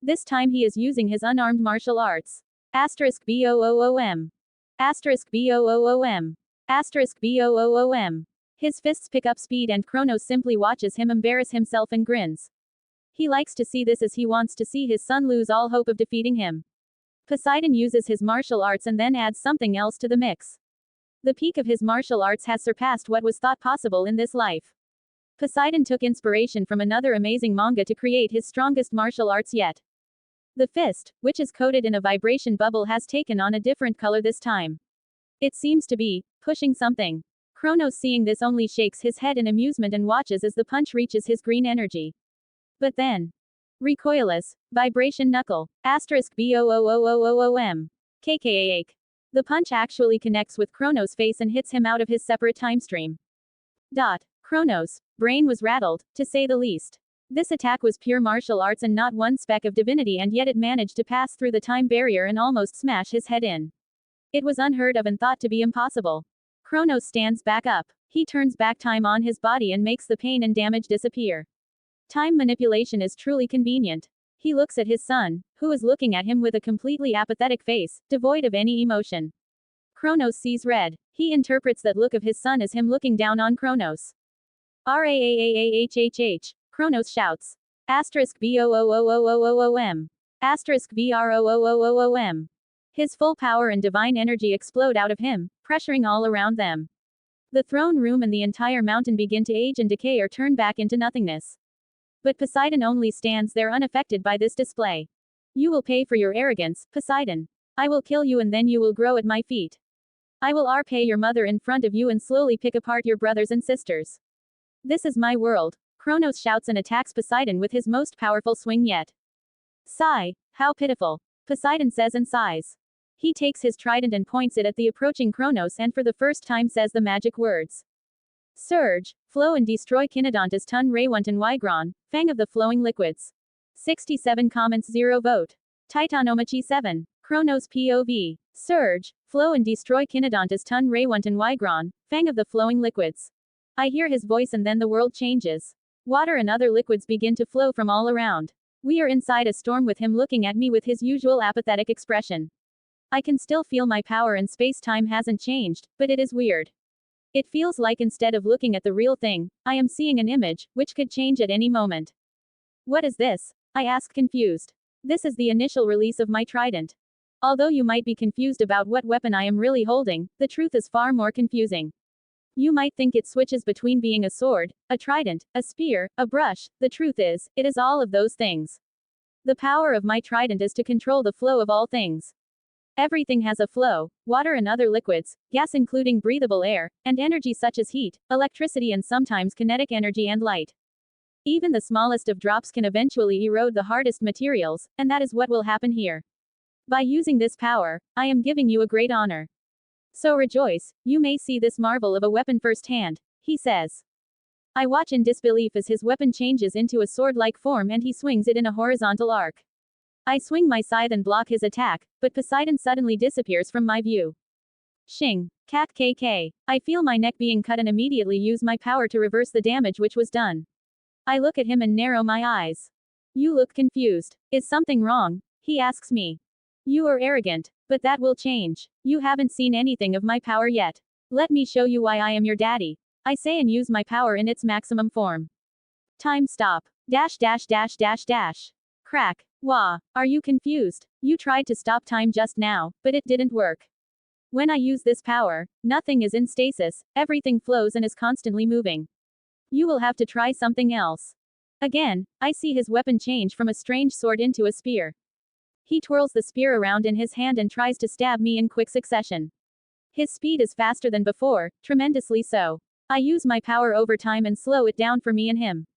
This time he is using his unarmed martial arts. Asterisk BOOOM. Asterisk BOOOM. Asterisk BOOOM. His fists pick up speed and Cronos simply watches him embarrass himself and grins. He likes to see this as he wants to see his son lose all hope of defeating him. Poseidon uses his martial arts and then adds something else to the mix. The peak of his martial arts has surpassed what was thought possible in this life. Poseidon took inspiration from another amazing manga to create his strongest martial arts yet. The fist, which is coated in a vibration bubble, has taken on a different color this time. It seems to be pushing something. Cronos, seeing this, only shakes his head in amusement and watches as the punch reaches his green energy. But then, recoilless, vibration knuckle, asterisk BOOOOOOM. KKAK. The punch actually connects with Cronos' face and hits him out of his separate time stream. Cronos' brain was rattled, to say the least. This attack was pure martial arts and not one speck of divinity, and yet it managed to pass through the time barrier and almost smash his head in. It was unheard of and thought to be impossible. Cronos stands back up. He turns back time on his body and makes the pain and damage disappear. Time manipulation is truly convenient. He looks at his son, who is looking at him with a completely apathetic face, devoid of any emotion. Cronos sees red. He interprets that look of his son as him looking down on Cronos. RAAAAHHH. Cronos shouts. Asterisk BOOOOOOOM. Asterisk BROOOOOM. His full power and divine energy explode out of him, pressuring all around them. The throne room and the entire mountain begin to age and decay or turn back into nothingness. But Poseidon only stands there unaffected by this display. You will pay for your arrogance, Poseidon. I will kill you and then you will grow at my feet. I will repay your mother in front of you and slowly pick apart your brothers and sisters. This is my world. Cronos shouts and attacks Poseidon with his most powerful swing yet. Sigh, how pitiful. Poseidon says and sighs. He takes his trident and points it at the approaching Cronos and for the first time says the magic words. Surge, flow and destroy Kinodontus ton Raywunt and Ygron, fang of the flowing liquids. 67 comments 0 vote. Titanomachi 7. Cronos POV. Surge, flow and destroy Kinodontus ton Raywunt and Ygron, fang of the flowing liquids. I hear his voice and then the world changes. Water and other liquids begin to flow from all around. We are inside a storm with him looking at me with his usual apathetic expression. I can still feel my power and space-time hasn't changed, but it is weird. It feels like instead of looking at the real thing, I am seeing an image, which could change at any moment. What is this? I ask confused. This is the initial release of my trident. Although you might be confused about what weapon I am really holding, the truth is far more confusing. You might think it switches between being a sword, a trident, a spear, a brush. The truth is, it is all of those things. The power of my trident is to control the flow of all things. Everything has a flow, water and other liquids, gas including breathable air, and energy such as heat, electricity and sometimes kinetic energy and light. Even the smallest of drops can eventually erode the hardest materials, and that is what will happen here. By using this power, I am giving you a great honor. So rejoice, you may see this marvel of a weapon firsthand, he says. I watch in disbelief as his weapon changes into a sword-like form and he swings it in a horizontal arc. I swing my scythe and block his attack, but Poseidon suddenly disappears from my view. Shing. Kak KK. I feel my neck being cut and immediately use my power to reverse the damage which was done. I look at him and narrow my eyes. You look confused. Is something wrong? He asks me. You are arrogant, but that will change. You haven't seen anything of my power yet. Let me show you why I am your daddy. I say and use my power in its maximum form. Time stop. Dash dash dash dash dash. Crack. Wah. Are you confused? You tried to stop time just now, but it didn't work. When I use this power, nothing is in stasis, everything flows and is constantly moving. You will have to try something else. Again, I see his weapon change from a strange sword into a spear. He twirls the spear around in his hand and tries to stab me in quick succession. His speed is faster than before, tremendously so. I use my power over time and slow it down for me and him.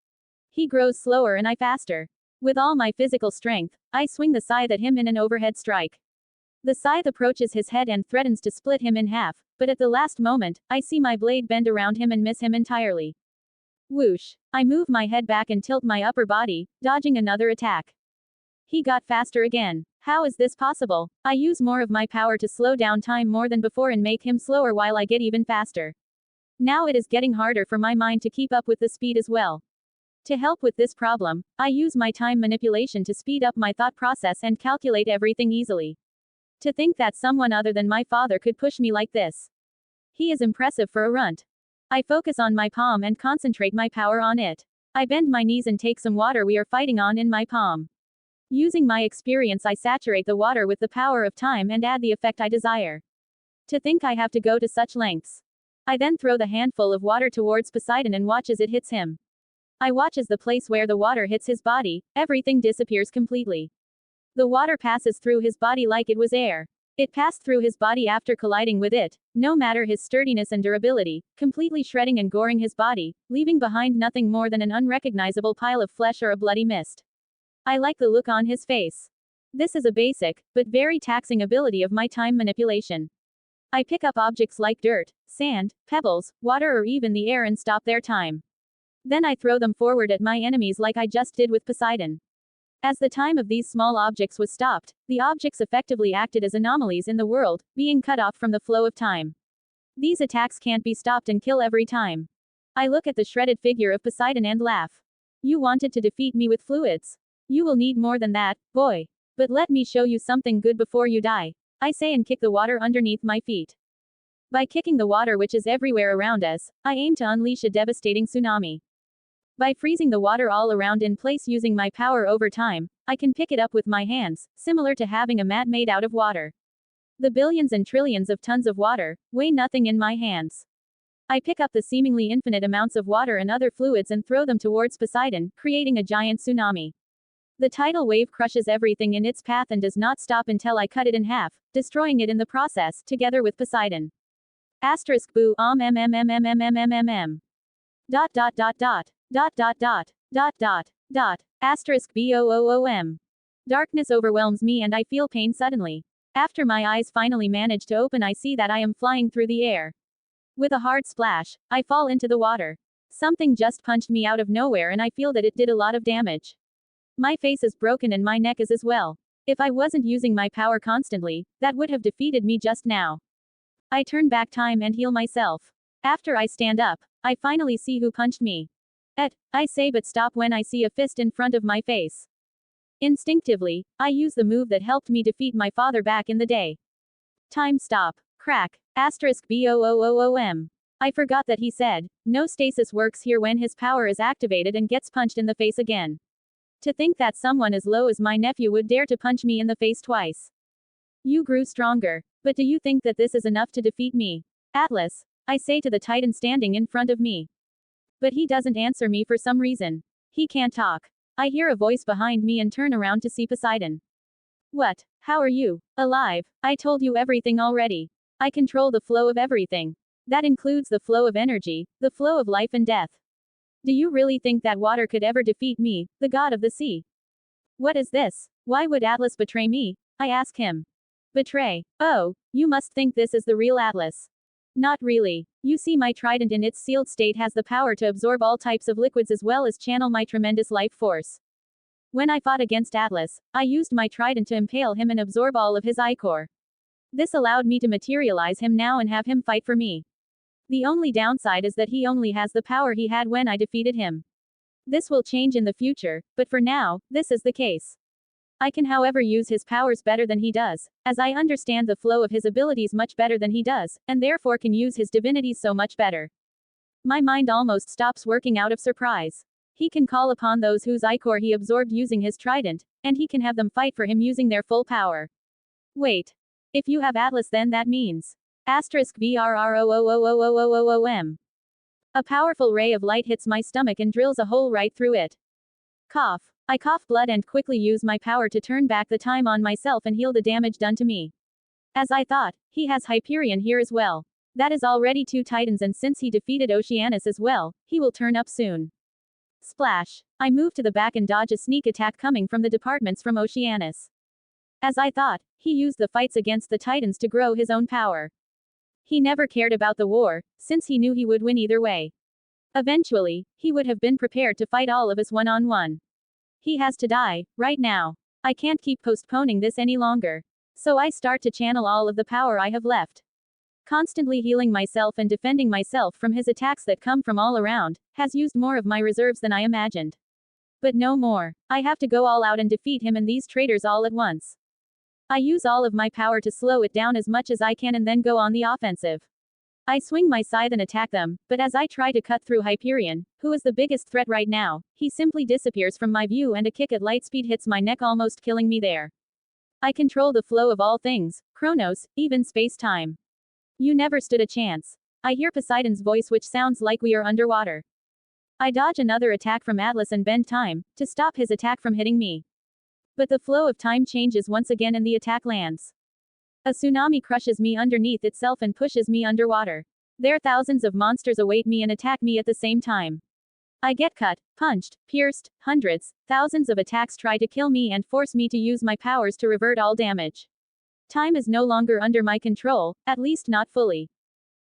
He grows slower and I faster. With all my physical strength, I swing the scythe at him in an overhead strike. The scythe approaches his head and threatens to split him in half, but at the last moment, I see my blade bend around him and miss him entirely. Whoosh. I move my head back and tilt my upper body, dodging another attack. He got faster again. How is this possible? I use more of my power to slow down time more than before and make him slower while I get even faster. Now it is getting harder for my mind to keep up with the speed as well. To help with this problem, I use my time manipulation to speed up my thought process and calculate everything easily. To think that someone other than my father could push me like this. He is impressive for a runt. I focus on my palm and concentrate my power on it. I bend my knees and take some water we are fighting on in my palm. Using my experience, I saturate the water with the power of time and add the effect I desire. To think I have to go to such lengths. I then throw the handful of water towards Poseidon and watch as it hits him. I watch as the place where the water hits his body, everything disappears completely. The water passes through his body like it was air. It passed through his body after colliding with it, no matter his sturdiness and durability, completely shredding and goring his body, leaving behind nothing more than an unrecognizable pile of flesh or a bloody mist. I like the look on his face. This is a basic, but very taxing ability of my time manipulation. I pick up objects like dirt, sand, pebbles, water or even the air and stop their time. Then I throw them forward at my enemies like I just did with Poseidon. As the time of these small objects was stopped, the objects effectively acted as anomalies in the world, being cut off from the flow of time. These attacks can't be stopped and kill every time. I look at the shredded figure of Poseidon and laugh. You wanted to defeat me with fluids. You will need more than that, boy. But let me show you something good before you die. I say and kick the water underneath my feet. By kicking the water which is everywhere around us, I aim to unleash a devastating tsunami. By freezing the water all around in place using my power over time, I can pick it up with my hands, similar to having a mat made out of water. The billions and trillions of tons of water weigh nothing in my hands. I pick up the seemingly infinite amounts of water and other fluids and throw them towards Poseidon, creating a giant tsunami. The tidal wave crushes everything in its path and does not stop until I cut it in half, destroying it in the process, together with Poseidon. Asterisk boo dot dot dot dot dot dot dot dot dot dot asterisk boom. Darkness overwhelms me and I feel pain suddenly. After my eyes finally manage to open, I see that I am flying through the air. With a hard splash, I fall into the water. Something just punched me out of nowhere and I feel that it did a lot of damage. My face is broken and my neck is as well. If I wasn't using my power constantly, that would have defeated me just now. I turn back time and heal myself. After I stand up, I finally see who punched me. I say but stop when I see a fist in front of my face. Instinctively, I use the move that helped me defeat my father back in the day. Time stop. Crack. Asterisk boom. I forgot that he said, no stasis works here when his power is activated and gets punched in the face again. To think that someone as low as my nephew would dare to punch me in the face twice. You grew stronger. But do you think that this is enough to defeat me? Atlas, I say to the Titan standing in front of me. But he doesn't answer me for some reason. He can't talk. I hear a voice behind me and turn around to see Poseidon. What? How are you? Alive? I told you everything already. I control the flow of everything. That includes the flow of energy, the flow of life and death. Do you really think that water could ever defeat me, the god of the sea? What is this? Why would Atlas betray me? I ask him. Betray? Oh, you must think this is the real Atlas. Not really. You see, my trident in its sealed state has the power to absorb all types of liquids as well as channel my tremendous life force. When I fought against Atlas, I used my trident to impale him and absorb all of his ichor. This allowed me to materialize him now and have him fight for me. The only downside is that he only has the power he had when I defeated him. This will change in the future, but for now, this is the case. I can however use his powers better than he does, as I understand the flow of his abilities much better than he does, and therefore can use his divinities so much better. My mind almost stops working out of surprise. He can call upon those whose ichor he absorbed using his trident, and he can have them fight for him using their full power. Wait. If you have Atlas, then that means. Asterisk BRROOOOOOOOOM. A powerful ray of light hits my stomach and drills a hole right through it. Cough. I cough blood and quickly use my power to turn back the time on myself and heal the damage done to me. As I thought, he has Hyperion here as well. That is already 2 titans, and since he defeated Oceanus as well, he will turn up soon. Splash. I move to the back and dodge a sneak attack coming from the departments from Oceanus. As I thought, he used the fights against the titans to grow his own power. He never cared about the war, since he knew he would win either way. Eventually, he would have been prepared to fight all of us one-on-one. He has to die, right now. I can't keep postponing this any longer. So I start to channel all of the power I have left. Constantly healing myself and defending myself from his attacks that come from all around, has used more of my reserves than I imagined. But no more. I have to go all out and defeat him and these traitors all at once. I use all of my power to slow it down as much as I can and then go on the offensive. I swing my scythe and attack them, but as I try to cut through Hyperion, who is the biggest threat right now, he simply disappears from my view and a kick at light speed hits my neck, almost killing me there. I control the flow of all things, Cronos, even space-time. You never stood a chance. I hear Poseidon's voice, which sounds like we are underwater. I dodge another attack from Atlas and bend time, to stop his attack from hitting me. But the flow of time changes once again and the attack lands. A tsunami crushes me underneath itself and pushes me underwater. There thousands of monsters await me and attack me at the same time. I get cut, punched, pierced, hundreds, thousands of attacks try to kill me and force me to use my powers to revert all damage. Time is no longer under my control, at least not fully.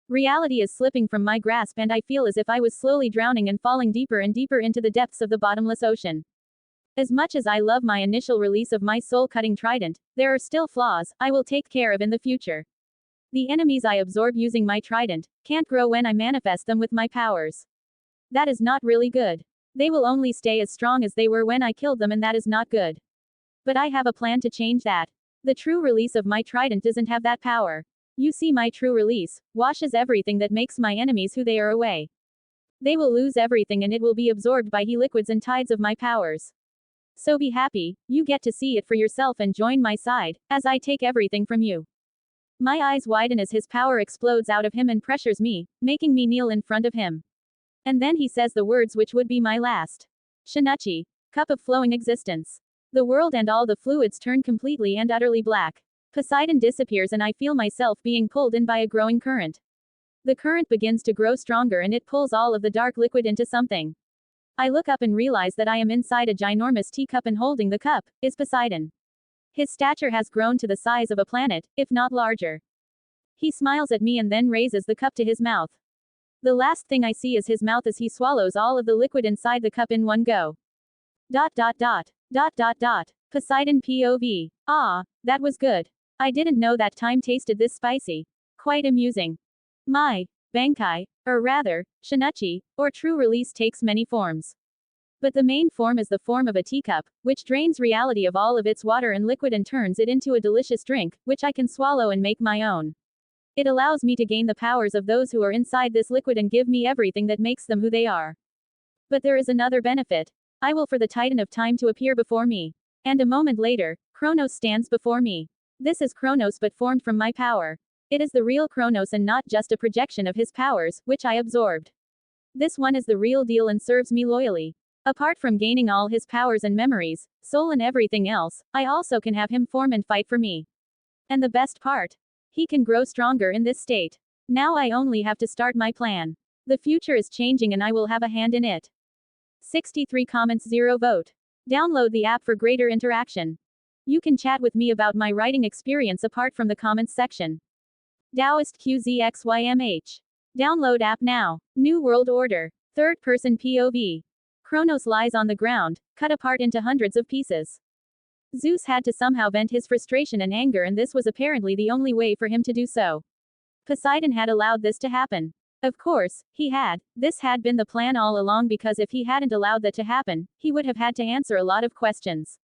Reality is slipping from my grasp and I feel as if I was slowly drowning and falling deeper and deeper into the depths of the bottomless ocean. As much as I love my initial release of my soul-cutting trident, there are still flaws I will take care of in the future. The enemies I absorb using my trident can't grow when I manifest them with my powers. That is not really good. They will only stay as strong as they were when I killed them, and that is not good. But I have a plan to change that. The true release of my trident doesn't have that power. You see, my true release washes everything that makes my enemies who they are away. They will lose everything and it will be absorbed by liquids and tides of my powers. So be happy, you get to see it for yourself and join my side, as I take everything from you. My eyes widen as his power explodes out of him and pressures me, making me kneel in front of him. And then he says the words which would be my last. Shinachi, cup of flowing existence. The world and all the fluids turn completely and utterly black. Poseidon disappears and I feel myself being pulled in by a growing current. The current begins to grow stronger and it pulls all of the dark liquid into something. I look up and realize that I am inside a ginormous teacup and holding the cup is Poseidon. His stature has grown to the size of a planet, if not larger. He smiles at me and then raises the cup to his mouth. The last thing I see is his mouth as he swallows all of the liquid inside the cup in one go. ... Poseidon POV. Ah, that was good. I didn't know that time tasted this spicy. Quite amusing. My Bankai, or rather, Shinachi, or true release takes many forms. But the main form is the form of a teacup, which drains reality of all of its water and liquid and turns it into a delicious drink, which I can swallow and make my own. It allows me to gain the powers of those who are inside this liquid and give me everything that makes them who they are. But there is another benefit. I will for the Titan of Time to appear before me. And a moment later, Cronos stands before me. This is Cronos but formed from my power. It is the real Cronos and not just a projection of his powers, which I absorbed. This one is the real deal and serves me loyally. Apart from gaining all his powers and memories, soul and everything else, I also can have him form and fight for me. And the best part? He can grow stronger in this state. Now I only have to start my plan. The future is changing and I will have a hand in it. 63 comments, 0 vote. Download the app for greater interaction. You can chat with me about my writing experience apart from the comments section. DaoistqZxYMH. Download app now. New World Order. Third-person POV. Cronos lies on the ground, cut apart into hundreds of pieces. Zeus had to somehow vent his frustration and anger, and this was apparently the only way for him to do so. Poseidon had allowed this to happen. Of course, he had. This had been the plan all along, because if he hadn't allowed that to happen, he would have had to answer a lot of questions.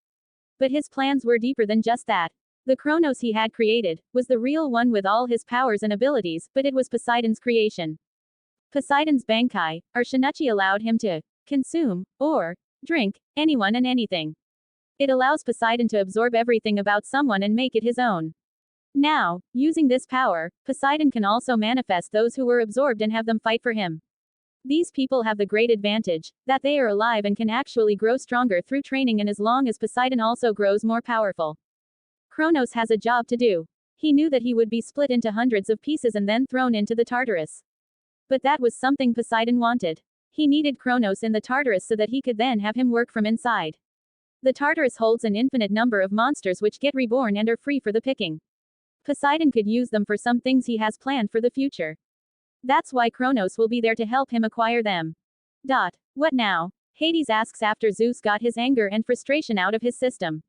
But his plans were deeper than just that. The Cronos he had created was the real one with all his powers and abilities, but it was Poseidon's creation. Poseidon's Bankai, or Shinachi, allowed him to consume, or drink, anyone and anything. It allows Poseidon to absorb everything about someone and make it his own. Now, using this power, Poseidon can also manifest those who were absorbed and have them fight for him. These people have the great advantage that they are alive and can actually grow stronger through training, and as long as Poseidon also grows more powerful. Cronos has a job to do. He knew that he would be split into hundreds of pieces and then thrown into the Tartarus. But that was something Poseidon wanted. He needed Cronos in the Tartarus so that he could then have him work from inside. The Tartarus holds an infinite number of monsters which get reborn and are free for the picking. Poseidon could use them for some things he has planned for the future. That's why Cronos will be there to help him acquire them. What now? Hades asks after Zeus got his anger and frustration out of his system.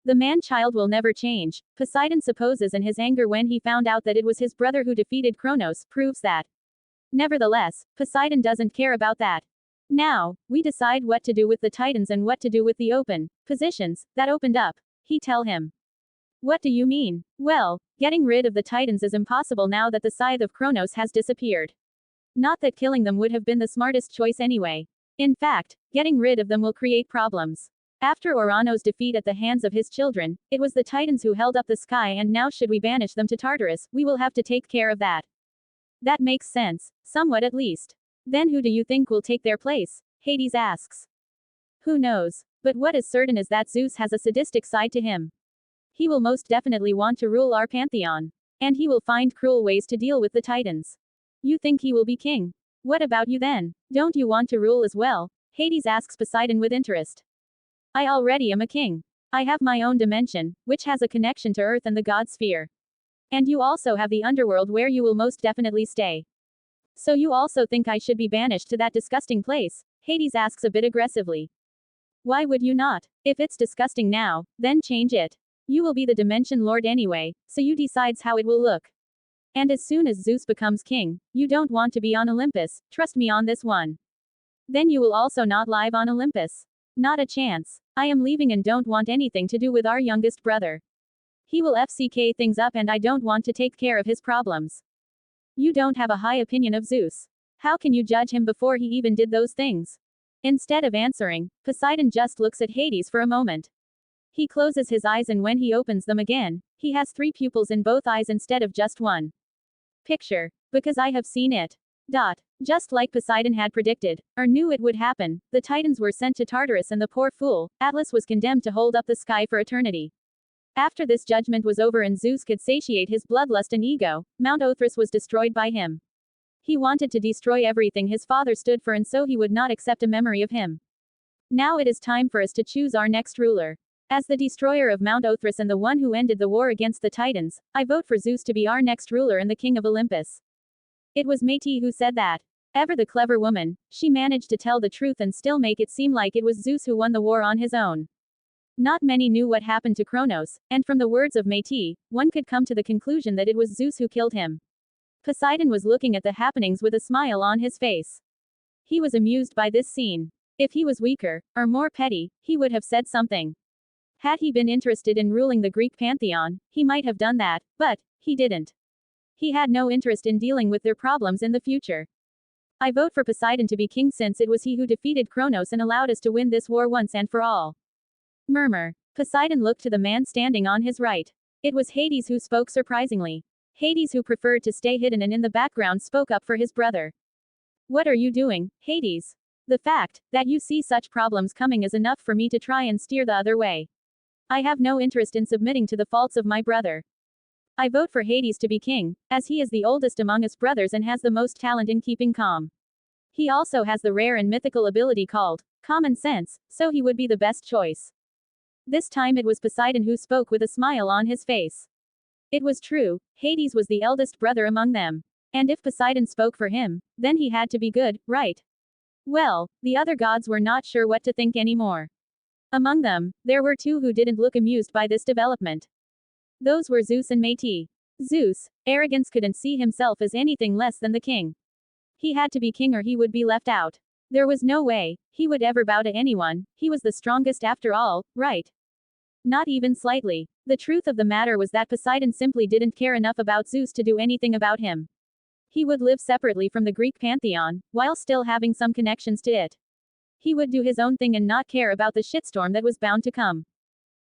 The man-child will never change, Poseidon supposes, and his anger when he found out that it was his brother who defeated Cronos proves that. Nevertheless, Poseidon doesn't care about that. Now, we decide what to do with the Titans and what to do with the open positions that opened up. He tell him. What do you mean? Well, getting rid of the Titans is impossible now that the scythe of Cronos has disappeared. Not that killing them would have been the smartest choice anyway. In fact, getting rid of them will create problems. After Orano's defeat at the hands of his children, it was the Titans who held up the sky, and now should we banish them to Tartarus, we will have to take care of that. That makes sense, somewhat at least. Then who do you think will take their place? Hades asks. Who knows? But what is certain is that Zeus has a sadistic side to him. He will most definitely want to rule our pantheon. And he will find cruel ways to deal with the Titans. You think he will be king? What about you then? Don't you want to rule as well? Hades asks Poseidon with interest. I already am a king. I have my own dimension, which has a connection to Earth and the god sphere. And you also have the underworld where you will most definitely stay. So you also think I should be banished to that disgusting place? Hades asks a bit aggressively. Why would you not? If it's disgusting now, then change it. You will be the dimension lord anyway, so you decides how it will look. And as soon as Zeus becomes king, you don't want to be on Olympus, trust me on this one. Then you will also not live on Olympus. Not a chance. I am leaving and don't want anything to do with our youngest brother. He will FCK things up and I don't want to take care of his problems. You don't have a high opinion of Zeus. How can you judge him before he even did those things? Instead of answering, Poseidon just looks at Hades for a moment. He closes his eyes and when he opens them again, he has 3 pupils in both eyes instead of just one. Picture. Because I have seen it. Just like Poseidon had predicted, or knew it would happen, the Titans were sent to Tartarus and the poor fool, Atlas was condemned to hold up the sky for eternity. After this judgment was over and Zeus could satiate his bloodlust and ego, Mount Othrys was destroyed by him. He wanted to destroy everything his father stood for and so he would not accept a memory of him. Now it is time for us to choose our next ruler. As the destroyer of Mount Othrys and the one who ended the war against the Titans, I vote for Zeus to be our next ruler and the king of Olympus. It was Métis who said that. Ever the clever woman, she managed to tell the truth and still make it seem like it was Zeus who won the war on his own. Not many knew what happened to Cronos, and from the words of Métis, one could come to the conclusion that it was Zeus who killed him. Poseidon was looking at the happenings with a smile on his face. He was amused by this scene. If he was weaker, or more petty, he would have said something. Had he been interested in ruling the Greek pantheon, he might have done that, but he didn't. He had no interest in dealing with their problems in the future. I vote for Poseidon to be king since it was he who defeated Cronos and allowed us to win this war once and for all. Murmur. Poseidon looked to the man standing on his right. It was Hades who spoke surprisingly. Hades, who preferred to stay hidden and in the background, spoke up for his brother. What are you doing, Hades? The fact that you see such problems coming is enough for me to try and steer the other way. I have no interest in submitting to the faults of my brother. I vote for Hades to be king, as he is the oldest among us brothers and has the most talent in keeping calm. He also has the rare and mythical ability called common sense, so he would be the best choice. This time it was Poseidon who spoke with a smile on his face. It was true, Hades was the eldest brother among them. And if Poseidon spoke for him, then he had to be good, right? Well, the other gods were not sure what to think anymore. Among them, there were 2 who didn't look amused by this development. Those were Zeus and Métis. Zeus, arrogance, couldn't see himself as anything less than the king. He had to be king or he would be left out. There was no way he would ever bow to anyone, he was the strongest after all, right? Not even slightly. The truth of the matter was that Poseidon simply didn't care enough about Zeus to do anything about him. He would live separately from the Greek pantheon, while still having some connections to it. He would do his own thing and not care about the shitstorm that was bound to come.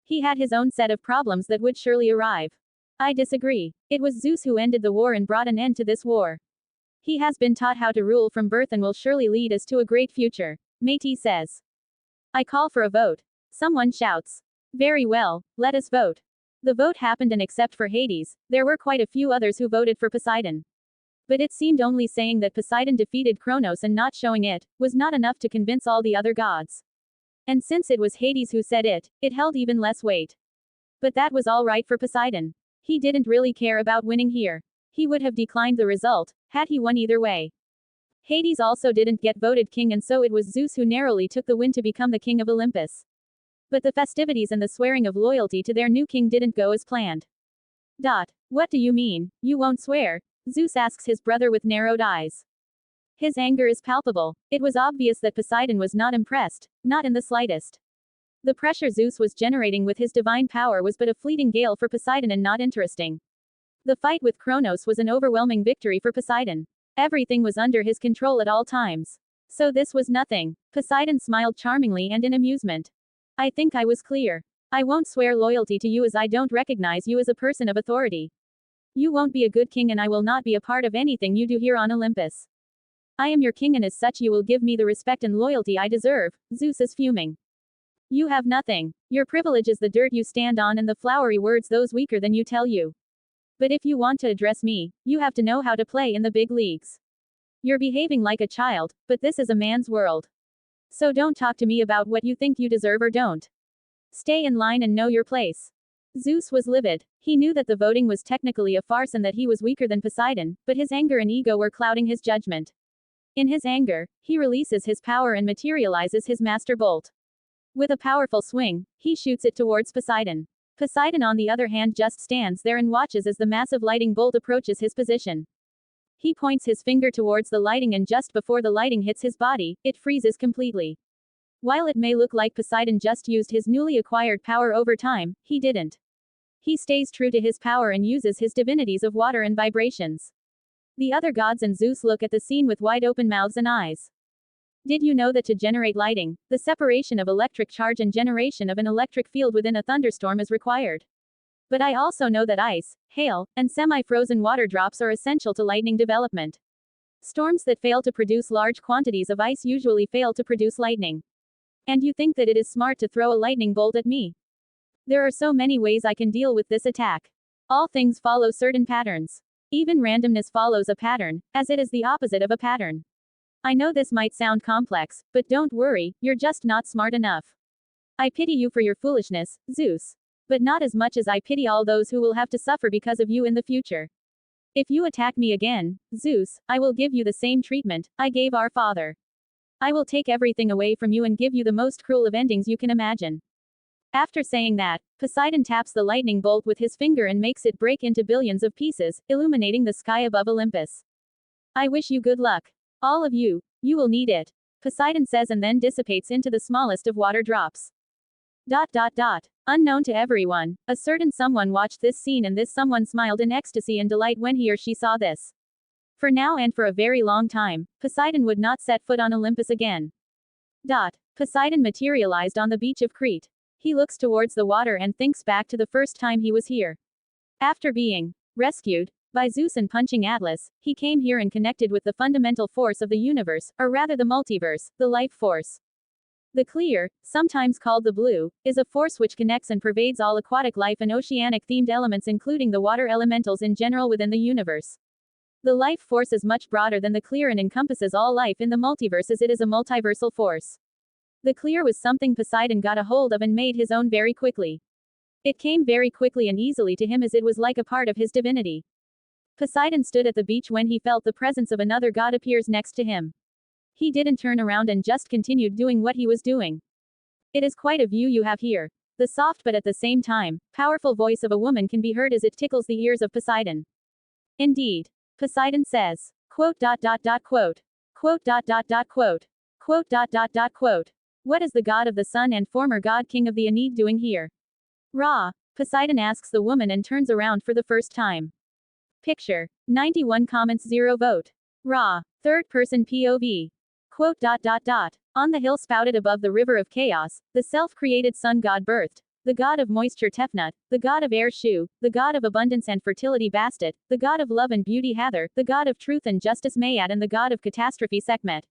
He had his own set of problems that would surely arrive. I disagree. It was Zeus who ended the war and brought an end to this war. He has been taught how to rule from birth and will surely lead us to a great future, Métis says. I call for a vote. Someone shouts. Very well, let us vote. The vote happened and except for Hades, there were quite a few others who voted for Poseidon. But it seemed only saying that Poseidon defeated Cronos and not showing it, was not enough to convince all the other gods. And since it was Hades who said it, it held even less weight. But that was all right for Poseidon. He didn't really care about winning here. He would have declined the result, had he won either way. Hades also didn't get voted king and so it was Zeus who narrowly took the win to become the king of Olympus. But the festivities and the swearing of loyalty to their new king didn't go as planned. What do you mean, you won't swear? Zeus asks his brother with narrowed eyes. His anger is palpable. It was obvious that Poseidon was not impressed, not in the slightest. The pressure Zeus was generating with his divine power was but a fleeting gale for Poseidon and not interesting. The fight with Cronos was an overwhelming victory for Poseidon. Everything was under his control at all times. So this was nothing. Poseidon smiled charmingly and in amusement. I think I was clear. I won't swear loyalty to you as I don't recognize you as a person of authority. You won't be a good king and I will not be a part of anything you do here on Olympus. I am your king and as such you will give me the respect and loyalty I deserve. Zeus is fuming. You have nothing. Your privilege is the dirt you stand on and the flowery words those weaker than you tell you. But if you want to address me, you have to know how to play in the big leagues. You're behaving like a child, but this is a man's world. So don't talk to me about what you think you deserve or don't. Stay in line and know your place. Zeus was livid. He knew that the voting was technically a farce and that he was weaker than Poseidon, but his anger and ego were clouding his judgment. In his anger, he releases his power and materializes his master bolt. With a powerful swing, he shoots it towards Poseidon. Poseidon on the other hand just stands there and watches as the massive lightning bolt approaches his position. He points his finger towards the lighting and just before the lighting hits his body, it freezes completely. While it may look like Poseidon just used his newly acquired power over time, he didn't. He stays true to his power and uses his divinities of water and vibrations. The other gods and Zeus look at the scene with wide open mouths and eyes. Did you know that to generate lighting, the separation of electric charge and generation of an electric field within a thunderstorm is required? But I also know that ice, hail, and semi-frozen water drops are essential to lightning development. Storms that fail to produce large quantities of ice usually fail to produce lightning. And you think that it is smart to throw a lightning bolt at me? There are so many ways I can deal with this attack. All things follow certain patterns. Even randomness follows a pattern, as it is the opposite of a pattern. I know this might sound complex, but don't worry, you're just not smart enough. I pity you for your foolishness, Zeus. But not as much as I pity all those who will have to suffer because of you in the future. If you attack me again, Zeus, I will give you the same treatment I gave our father. I will take everything away from you and give you the most cruel of endings you can imagine. After saying that, Poseidon taps the lightning bolt with his finger and makes it break into billions of pieces, illuminating the sky above Olympus. I wish you good luck. All of you, you will need it. Poseidon says and then dissipates into the smallest of water drops. Unknown to everyone, a certain someone watched this scene and this someone smiled in ecstasy and delight when he or she saw this. For now and for a very long time, Poseidon would not set foot on Olympus again. Poseidon materialized on the beach of Crete. He looks towards the water and thinks back to the first time he was here. After being rescued by Zeus and punching Atlas, he came here and connected with the fundamental force of the universe, or rather the multiverse, the life force. The clear, sometimes called the blue, is a force which connects and pervades all aquatic life and oceanic-themed elements including the water elementals in general within the universe. The life force is much broader than the clear and encompasses all life in the multiverse as it is a multiversal force. The clear was something Poseidon got a hold of and made his own very quickly. It came very quickly and easily to him as it was like a part of his divinity. Poseidon stood at the beach when he felt the presence of another god appears next to him. He didn't turn around and just continued doing what he was doing. It is quite a view you have here. The soft but at the same time, powerful voice of a woman can be heard as it tickles the ears of Poseidon. Indeed. Poseidon says. Quote. Quote. What is the god of the sun and former god king of the Aeneid doing here? Ra. Poseidon asks the woman and turns around for the first time. Picture. 91 comments 0 vote. Ra. Third person POV. Quote. On the hill spouted above the river of chaos, the self-created sun god birthed. The god of moisture Tefnut, the god of air Shu, the god of abundance and fertility Bastet, the god of love and beauty Hathor, the god of truth and justice Mayat and the god of catastrophe Sekhmet.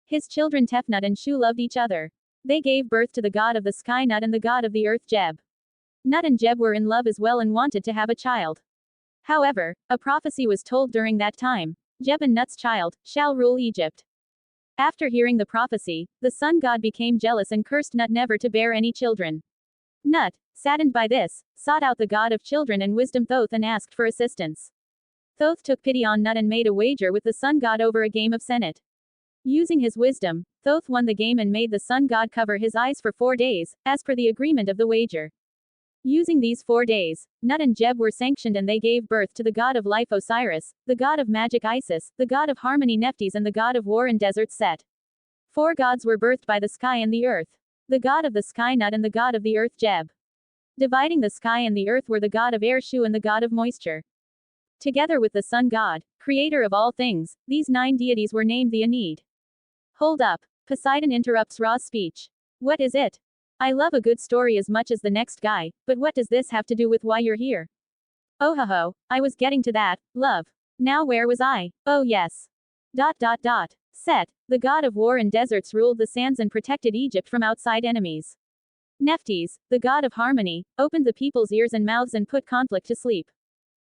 His children Tefnut and Shu loved each other. They gave birth to the god of the sky Nut and the god of the earth Jeb. Nut and Jeb were in love as well and wanted to have a child. However, a prophecy was told during that time. Jeb and Nut's child shall rule Egypt. After hearing the prophecy, the sun god became jealous and cursed Nut never to bear any children. Nut, saddened by this, sought out the god of children and wisdom Thoth and asked for assistance. Thoth took pity on Nut and made a wager with the sun god over a game of Senate. Using his wisdom, Thoth won the game and made the sun god cover his eyes for 4 days, as per the agreement of the wager. Using these 4 days, Nut and Jeb were sanctioned and they gave birth to the god of life Osiris, the god of magic Isis, the god of harmony Nephthys and the god of war and desert Set. 4 gods were birthed by the sky and the earth. the god of the sky Nut and the god of the earth Jeb. Dividing the sky and the earth were the god of air Shu and the god of moisture. Together with the sun god, creator of all things, these 9 deities were named the Aeneid. Hold up. Poseidon interrupts Ra's speech. What is it? I love a good story as much as the next guy, but what does this have to do with why you're here? Oh ho ho, I was getting to that, love. Now where was I? Oh yes. Set, the god of war and deserts ruled the sands and protected Egypt from outside enemies. Nephthys, the god of harmony, opened the people's ears and mouths and put conflict to sleep.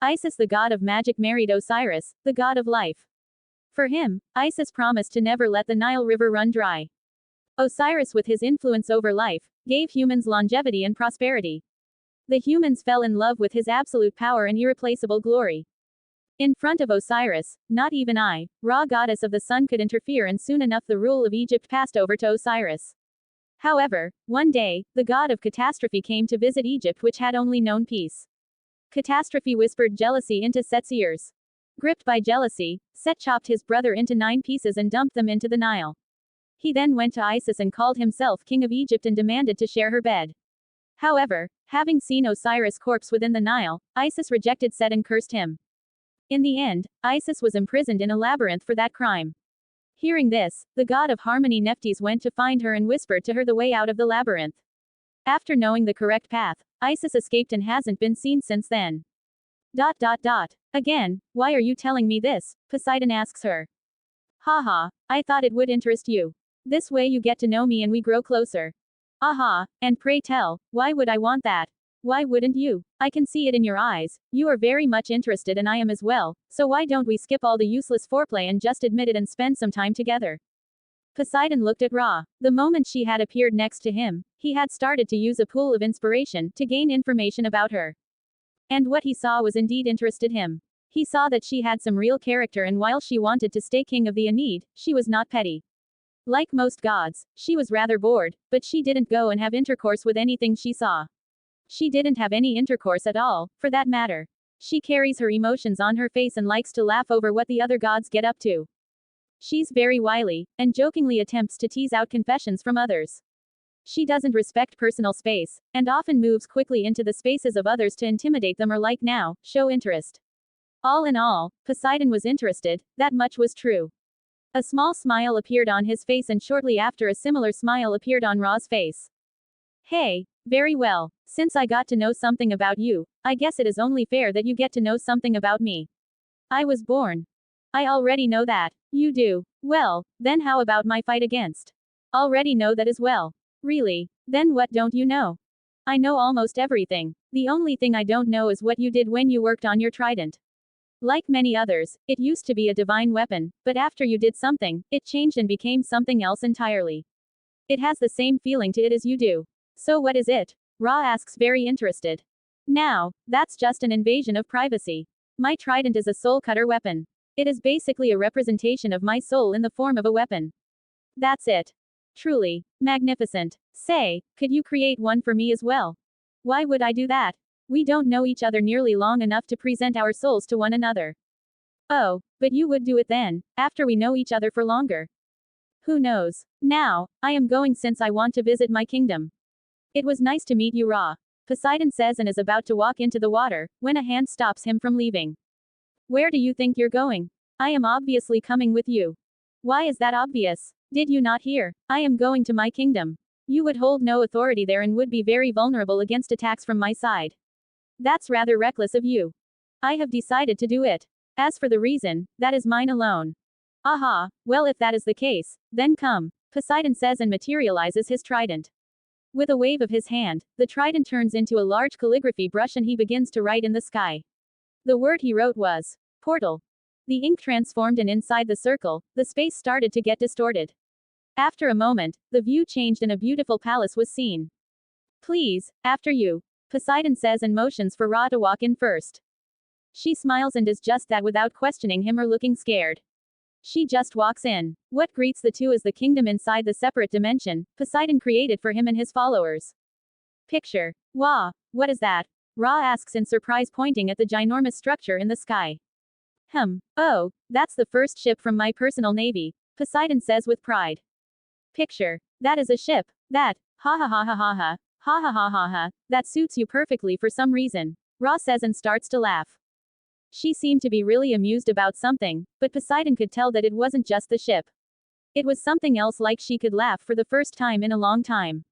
Isis, the god of magic, married Osiris, the god of life. For him, Isis promised to never let the Nile River run dry. Osiris, with his influence over life, gave humans longevity and prosperity. The humans fell in love with his absolute power and irreplaceable glory. In front of Osiris, not even I, Ra, goddess of the sun, could interfere, and soon enough the rule of Egypt passed over to Osiris. However, one day, the god of catastrophe came to visit Egypt, which had only known peace. Catastrophe whispered jealousy into Set's ears. Gripped by jealousy, Set chopped his brother into 9 pieces and dumped them into the Nile. He then went to Isis and called himself king of Egypt and demanded to share her bed. However, having seen Osiris' corpse within the Nile, Isis rejected Set and cursed him. In the end, Isis was imprisoned in a labyrinth for that crime. Hearing this, the god of harmony Nephthys went to find her and whispered to her the way out of the labyrinth. After knowing the correct path, Isis escaped and hasn't been seen since then. Again, why are you telling me this? Poseidon asks her. Haha, I thought it would interest you. This way you get to know me and we grow closer. Aha, and pray tell, why would I want that? Why wouldn't you? I can see it in your eyes, you are very much interested and I am as well, so why don't we skip all the useless foreplay and just admit it and spend some time together? Poseidon looked at Ra. The moment she had appeared next to him, he had started to use a pool of inspiration to gain information about her. And what he saw was indeed interested him. He saw that she had some real character, and while she wanted to stay king of the Aeneid, she was not petty. Like most gods, she was rather bored, but she didn't go and have intercourse with anything she saw. She didn't have any intercourse at all, for that matter. She carries her emotions on her face and likes to laugh over what the other gods get up to. She's very wily, and jokingly attempts to tease out confessions from others. She doesn't respect personal space, and often moves quickly into the spaces of others to intimidate them or, like now, show interest. All in all, Poseidon was interested, that much was true. A small smile appeared on his face, and shortly after a similar smile appeared on Ra's face. Hey, very well. Since I got to know something about you, I guess it is only fair that you get to know something about me. I was born. I already know that. You do. Well, then how about my fight against? Already know that as well. Really? Then what don't you know? I know almost everything. The only thing I don't know is what you did when you worked on your trident. Like many others, it used to be a divine weapon, but after you did something, it changed and became something else entirely. It has the same feeling to it as you do. So what is it? Ra asks, very interested. Now, that's just an invasion of privacy. My trident is a soul cutter weapon. It is basically a representation of my soul in the form of a weapon. That's it. Truly magnificent. Say, could you create one for me as well? Why would I do that? We don't know each other nearly long enough to present our souls to one another. Oh, but you would do it then, after we know each other for longer. Who knows? Now, I am going since I want to visit my kingdom. It was nice to meet you, Ra. Poseidon says and is about to walk into the water, when a hand stops him from leaving. Where do you think you're going? I am obviously coming with you. Why is that obvious? Did you not hear? I am going to my kingdom. You would hold no authority there and would be very vulnerable against attacks from my side. That's rather reckless of you. I have decided to do it. As for the reason, that is mine alone. Aha, well, if that is the case, then come, Poseidon says and materializes his trident. With a wave of his hand, the trident turns into a large calligraphy brush and he begins to write in the sky. The word he wrote was portal. The ink transformed and inside the circle, the space started to get distorted. After a moment, the view changed and a beautiful palace was seen. Please, after you, Poseidon says and motions for Ra to walk in first. She smiles and does just that without questioning him or looking scared. She just walks in. What greets the two is the kingdom inside the separate dimension Poseidon created for him and his followers. Picture. Wow, what is that? Ra asks in surprise, pointing at the ginormous structure in the sky. Oh, that's the first ship from my personal navy, Poseidon says with pride. Picture. That is a ship. That, Ha ha ha ha ha ha. Ha ha ha ha ha. That suits you perfectly for some reason. Ra says and starts to laugh. She seemed to be really amused about something, but Poseidon could tell that it wasn't just the ship. It was something else, like she could laugh for the first time in a long time.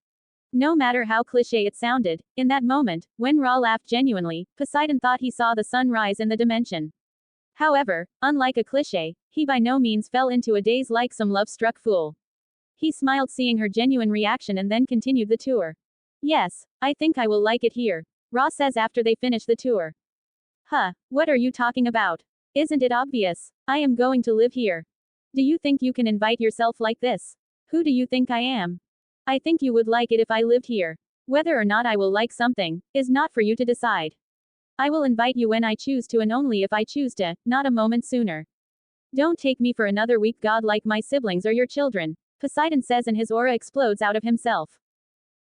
No matter how cliché it sounded, in that moment, when Ra laughed genuinely, Poseidon thought he saw the sun rise in the dimension. However, unlike a cliché, he by no means fell into a daze like some love-struck fool. He smiled seeing her genuine reaction and then continued the tour. Yes, I think I will like it here, Ra says after they finish the tour. Huh, what are you talking about? Isn't it obvious? I am going to live here. Do you think you can invite yourself like this? Who do you think I am? I think you would like it if I lived here. Whether or not I will like something, is not for you to decide. I will invite you when I choose to and only if I choose to, not a moment sooner. Don't take me for another weak god like my siblings or your children, Poseidon says, and his aura explodes out of himself.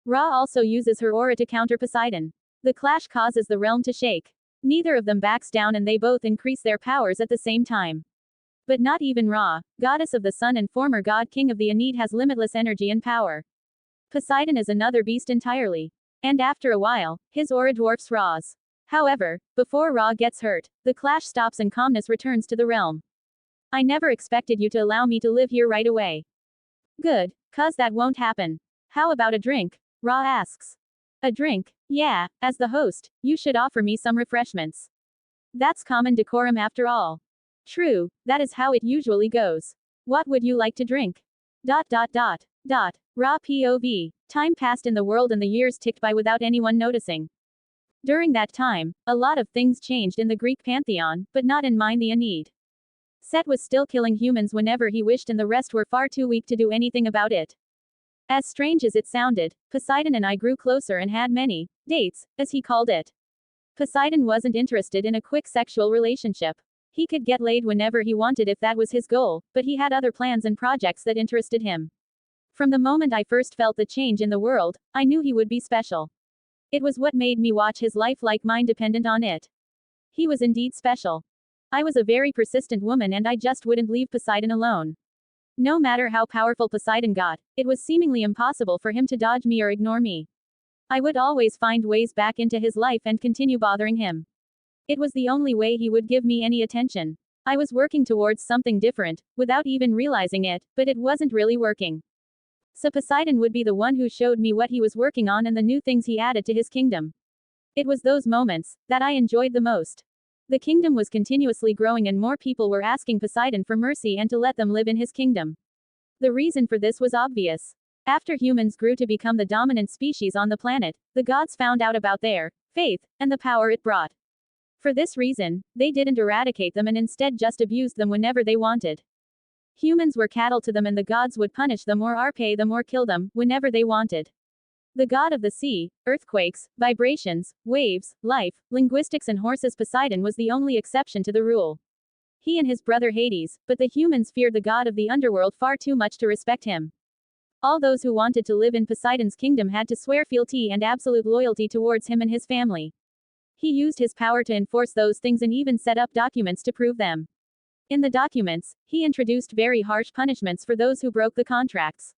Ra also uses her aura to counter Poseidon. The clash causes the realm to shake. Neither of them backs down and they both increase their powers at the same time. But not even Ra, goddess of the sun and former god king of the Aeneid, has limitless energy and power. Poseidon is another beast entirely. And after a while, his aura dwarfs Ra's. However, before Ra gets hurt, the clash stops and calmness returns to the realm. I never expected you to allow me to live here right away. Good, cause that won't happen. How about a drink? Ra asks. A drink? Yeah, as the host, you should offer me some refreshments. That's common decorum after all. True, that is how it usually goes. What would you like to drink? Ra POV. Time passed in the world and the years ticked by without anyone noticing. During that time, a lot of things changed in the Greek pantheon, but not in mine, the Aeneid. Set was still killing humans whenever he wished and the rest were far too weak to do anything about it. As strange as it sounded, Poseidon and I grew closer and had many dates, as he called it. Poseidon wasn't interested in a quick sexual relationship. He could get laid whenever he wanted if that was his goal, but he had other plans and projects that interested him. From the moment I first felt the change in the world, I knew he would be special. It was what made me watch his life like mine dependent on it. He was indeed special. I was a very persistent woman and I just wouldn't leave Poseidon alone. No matter how powerful Poseidon got, it was seemingly impossible for him to dodge me or ignore me. I would always find ways back into his life and continue bothering him. It was the only way he would give me any attention. I was working towards something different, without even realizing it, but it wasn't really working. So Poseidon would be the one who showed me what he was working on and the new things he added to his kingdom. It was those moments that I enjoyed the most. The kingdom was continuously growing and more people were asking Poseidon for mercy and to let them live in his kingdom. The reason for this was obvious. After humans grew to become the dominant species on the planet, the gods found out about their faith and the power it brought. For this reason, they didn't eradicate them and instead just abused them whenever they wanted. Humans were cattle to them and the gods would punish them or pay them or kill them, whenever they wanted. The god of the sea, earthquakes, vibrations, waves, life, linguistics and horses, Poseidon was the only exception to the rule. He and his brother Hades, but the humans feared the god of the underworld far too much to respect him. All those who wanted to live in Poseidon's kingdom had to swear fealty and absolute loyalty towards him and his family. He used his power to enforce those things and even set up documents to prove them. In the documents, he introduced very harsh punishments for those who broke the contracts.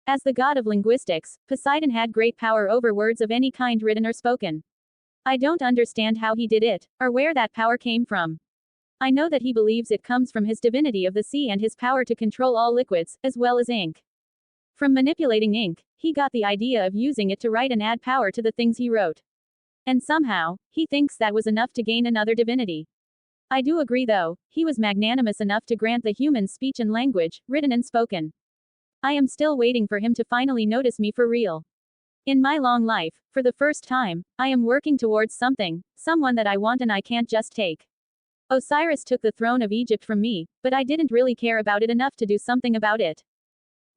As the god of linguistics, Poseidon had great power over words of any kind, written or spoken. I don't understand how he did it, or where that power came from. I know that he believes it comes from his divinity of the sea and his power to control all liquids, as well as ink. From manipulating ink, he got the idea of using it to write and add power to the things he wrote. And somehow, he thinks that was enough to gain another divinity. I do agree though, he was magnanimous enough to grant the humans speech and language, written and spoken. I am still waiting for him to finally notice me for real. In my long life, for the first time, I am working towards something, someone that I want and I can't just take. Osiris took the throne of Egypt from me, but I didn't really care about it enough to do something about it.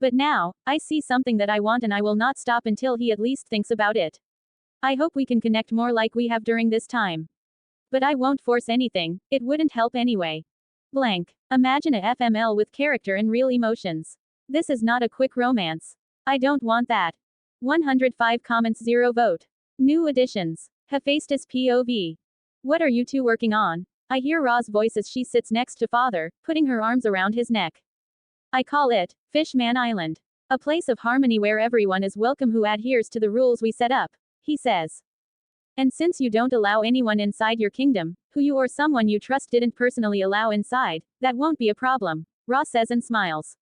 But now, I see something that I want and I will not stop until he at least thinks about it. I hope we can connect more like we have during this time. But I won't force anything, it wouldn't help anyway. Blank. Imagine a FML with character and real emotions. This is not a quick romance. I don't want that. 105 comments, 0 vote. New additions. Hephaestus POV. What are you two working on? I hear Ra's voice as she sits next to father, putting her arms around his neck. I call it Fishman Island. A place of harmony where everyone is welcome who adheres to the rules we set up, he says. And since you don't allow anyone inside your kingdom, who you or someone you trust didn't personally allow inside, that won't be a problem, Ra says and smiles.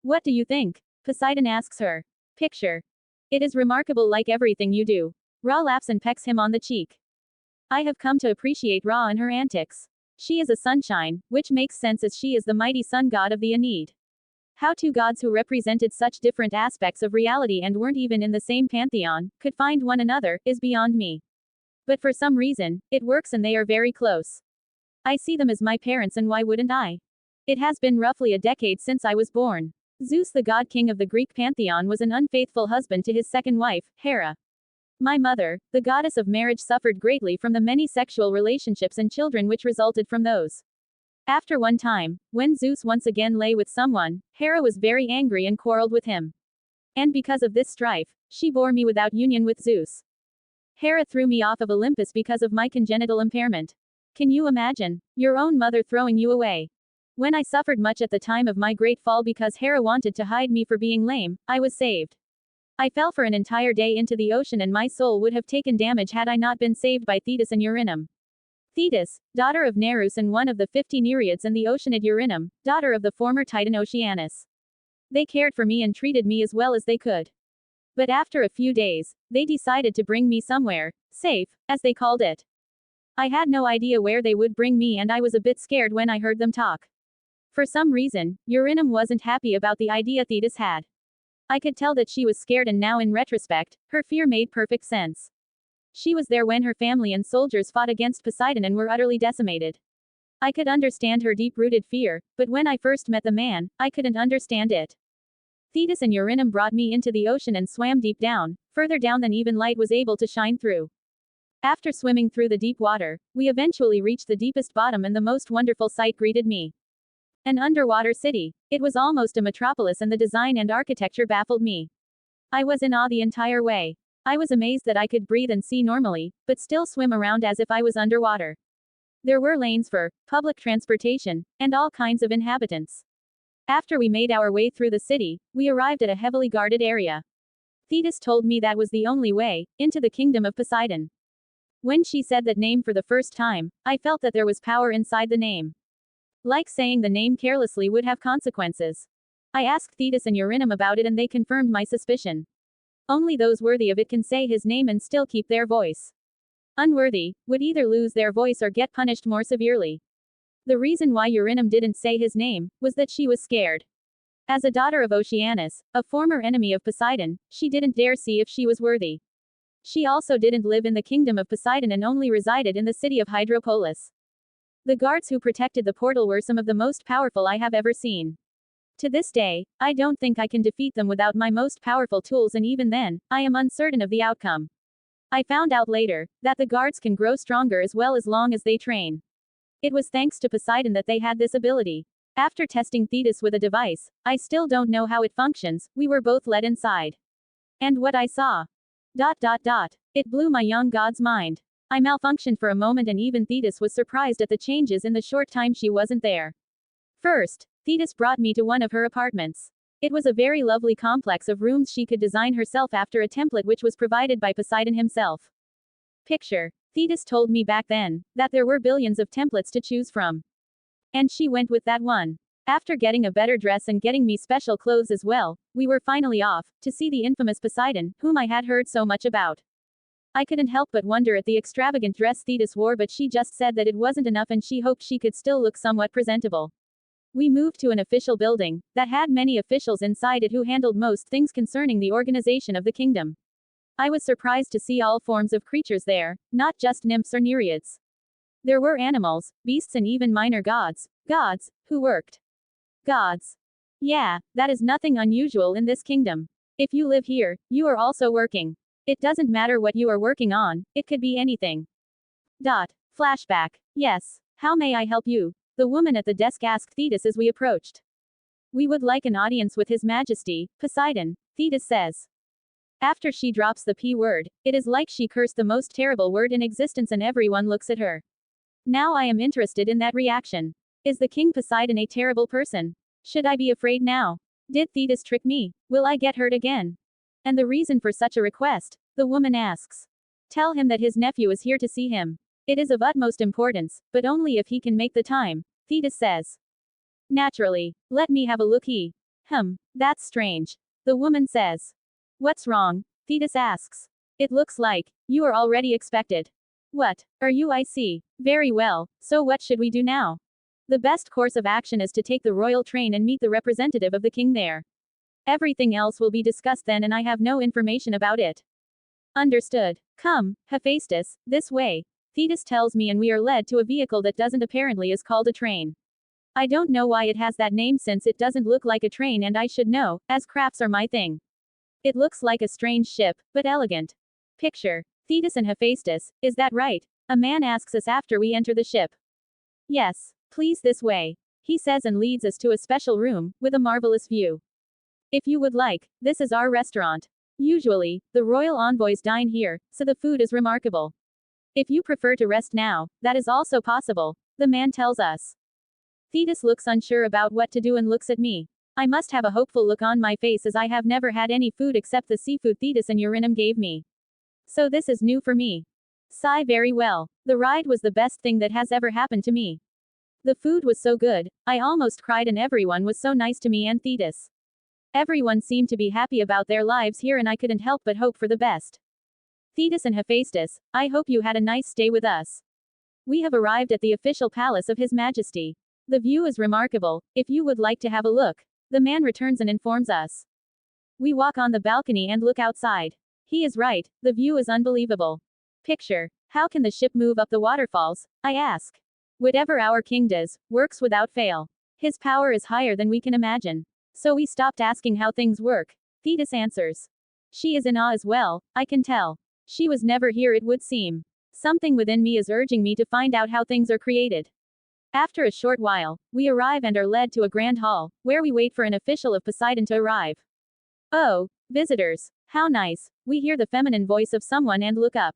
What do you think? Poseidon asks her. Picture. It is remarkable like everything you do. Ra laughs and pecks him on the cheek. I have come to appreciate Ra and her antics. She is a sunshine, which makes sense as she is the mighty sun god of the Aeneid. How two gods who represented such different aspects of reality and weren't even in the same pantheon, could find one another, is beyond me. But for some reason, it works and they are very close. I see them as my parents and why wouldn't I? It has been roughly a decade since I was born. Zeus the god king of the Greek pantheon was an unfaithful husband to his second wife, Hera. My mother, the goddess of marriage, suffered greatly from the many sexual relationships and children which resulted from those. After one time, when Zeus once again lay with someone, Hera was very angry and quarreled with him. And because of this strife, she bore me without union with Zeus. Hera threw me off of Olympus because of my congenital impairment. Can you imagine? Your own mother throwing you away. When I suffered much at the time of my great fall because Hera wanted to hide me for being lame, I was saved. I fell for an entire day into the ocean and my soul would have taken damage had I not been saved by Thetis and Eurynome. Thetis, daughter of Nereus and one of the 50 Nereids, and the Oceanid Eurynome, daughter of the former Titan Oceanus. They cared for me and treated me as well as they could. But after a few days, they decided to bring me somewhere, safe, as they called it. I had no idea where they would bring me and I was a bit scared when I heard them talk. For some reason, Eurynome wasn't happy about the idea Thetis had. I could tell that she was scared and now in retrospect, her fear made perfect sense. She was there when her family and soldiers fought against Poseidon and were utterly decimated. I could understand her deep-rooted fear, but when I first met the man, I couldn't understand it. Thetis and Eurynome brought me into the ocean and swam deep down, further down than even light was able to shine through. After swimming through the deep water, we eventually reached the deepest bottom and the most wonderful sight greeted me. An underwater city. It was almost a metropolis and the design and architecture baffled me. I was in awe the entire way. I was amazed that I could breathe and see normally, but still swim around as if I was underwater. There were lanes for public transportation, and all kinds of inhabitants. After we made our way through the city, we arrived at a heavily guarded area. Thetis told me that was the only way into the kingdom of Poseidon. When she said that name for the first time, I felt that there was power inside the name. Like saying the name carelessly would have consequences. I asked Thetis and Eurynome about it and they confirmed my suspicion. Only those worthy of it can say his name and still keep their voice. Unworthy would either lose their voice or get punished more severely. The reason why Eurynome didn't say his name was that she was scared. As a daughter of Oceanus, a former enemy of Poseidon, she didn't dare see if she was worthy. She also didn't live in the kingdom of Poseidon and only resided in the city of Hydropolis. The guards who protected the portal were some of the most powerful I have ever seen. To this day, I don't think I can defeat them without my most powerful tools, and even then, I am uncertain of the outcome. I found out later that the guards can grow stronger as well as long as they train. It was thanks to Poseidon that they had this ability. After testing Thetis with a device, I still don't know how it functions, we were both led inside. And what I saw. It blew my young god's mind. I malfunctioned for a moment and even Thetis was surprised at the changes in the short time she wasn't there. First, Thetis brought me to one of her apartments. It was a very lovely complex of rooms she could design herself after a template which was provided by Poseidon himself. Picture. Thetis told me back then that there were billions of templates to choose from. And she went with that one. After getting a better dress and getting me special clothes as well, we were finally off to see the infamous Poseidon, whom I had heard so much about. I couldn't help but wonder at the extravagant dress Thetis wore, but she just said that it wasn't enough and she hoped she could still look somewhat presentable. We moved to an official building that had many officials inside it who handled most things concerning the organization of the kingdom. I was surprised to see all forms of creatures there, not just nymphs or nereids. There were animals, beasts and even minor gods, who worked. Gods. Yeah, that is nothing unusual in this kingdom. If you live here, you are also working. It doesn't matter what you are working on, it could be anything. Flashback. Yes. How may I help you? The woman at the desk asked Thetis as we approached. We would like an audience with His Majesty, Poseidon, Thetis says. After she drops the P word, it is like she cursed the most terrible word in existence and everyone looks at her. Now I am interested in that reaction. Is the King Poseidon a terrible person? Should I be afraid now? Did Thetis trick me? Will I get hurt again? And the reason for such a request? The woman asks. Tell him that his nephew is here to see him. It is of utmost importance, but only if he can make the time, Thetis says. Naturally. Let me have a look. That's strange. The woman says. What's wrong? Thetis asks. It looks like you are already expected. What? Are you? I see. Very well, so what should we do now? The best course of action is to take the royal train and meet the representative of the king there. Everything else will be discussed then, and I have no information about it. Understood. Come, Hephaestus, this way. Thetis tells me, and we are led to a vehicle that doesn't apparently is called a train. I don't know why it has that name since it doesn't look like a train, and I should know, as crafts are my thing. It looks like a strange ship, but elegant. Picture. Thetis and Hephaestus, is that right? A man asks us after we enter the ship. Yes. Please, this way. He says and leads us to a special room, with a marvelous view. If you would like, this is our restaurant. Usually, the royal envoys dine here, so the food is remarkable. If you prefer to rest now, that is also possible, the man tells us. Thetis looks unsure about what to do and looks at me. I must have a hopeful look on my face, as I have never had any food except the seafood Thetis and Uranum gave me. So this is new for me. Sigh. Very well. The ride was the best thing that has ever happened to me. The food was so good, I almost cried, and everyone was so nice to me and Thetis. Everyone seemed to be happy about their lives here, and I couldn't help but hope for the best. Thetis and Hephaestus, I hope you had a nice stay with us. We have arrived at the official palace of His Majesty. The view is remarkable, if you would like to have a look. The man returns and informs us. We walk on the balcony and look outside. He is right, the view is unbelievable. Picture. How can the ship move up the waterfalls? I ask. Whatever our king does, works without fail. His power is higher than we can imagine. So we stopped asking how things work. Thetis answers. She is in awe as well, I can tell. She was never here, it would seem. Something within me is urging me to find out how things are created. After a short while, we arrive and are led to a grand hall, where we wait for an official of Poseidon to arrive. Oh, visitors. How nice. We hear the feminine voice of someone and look up.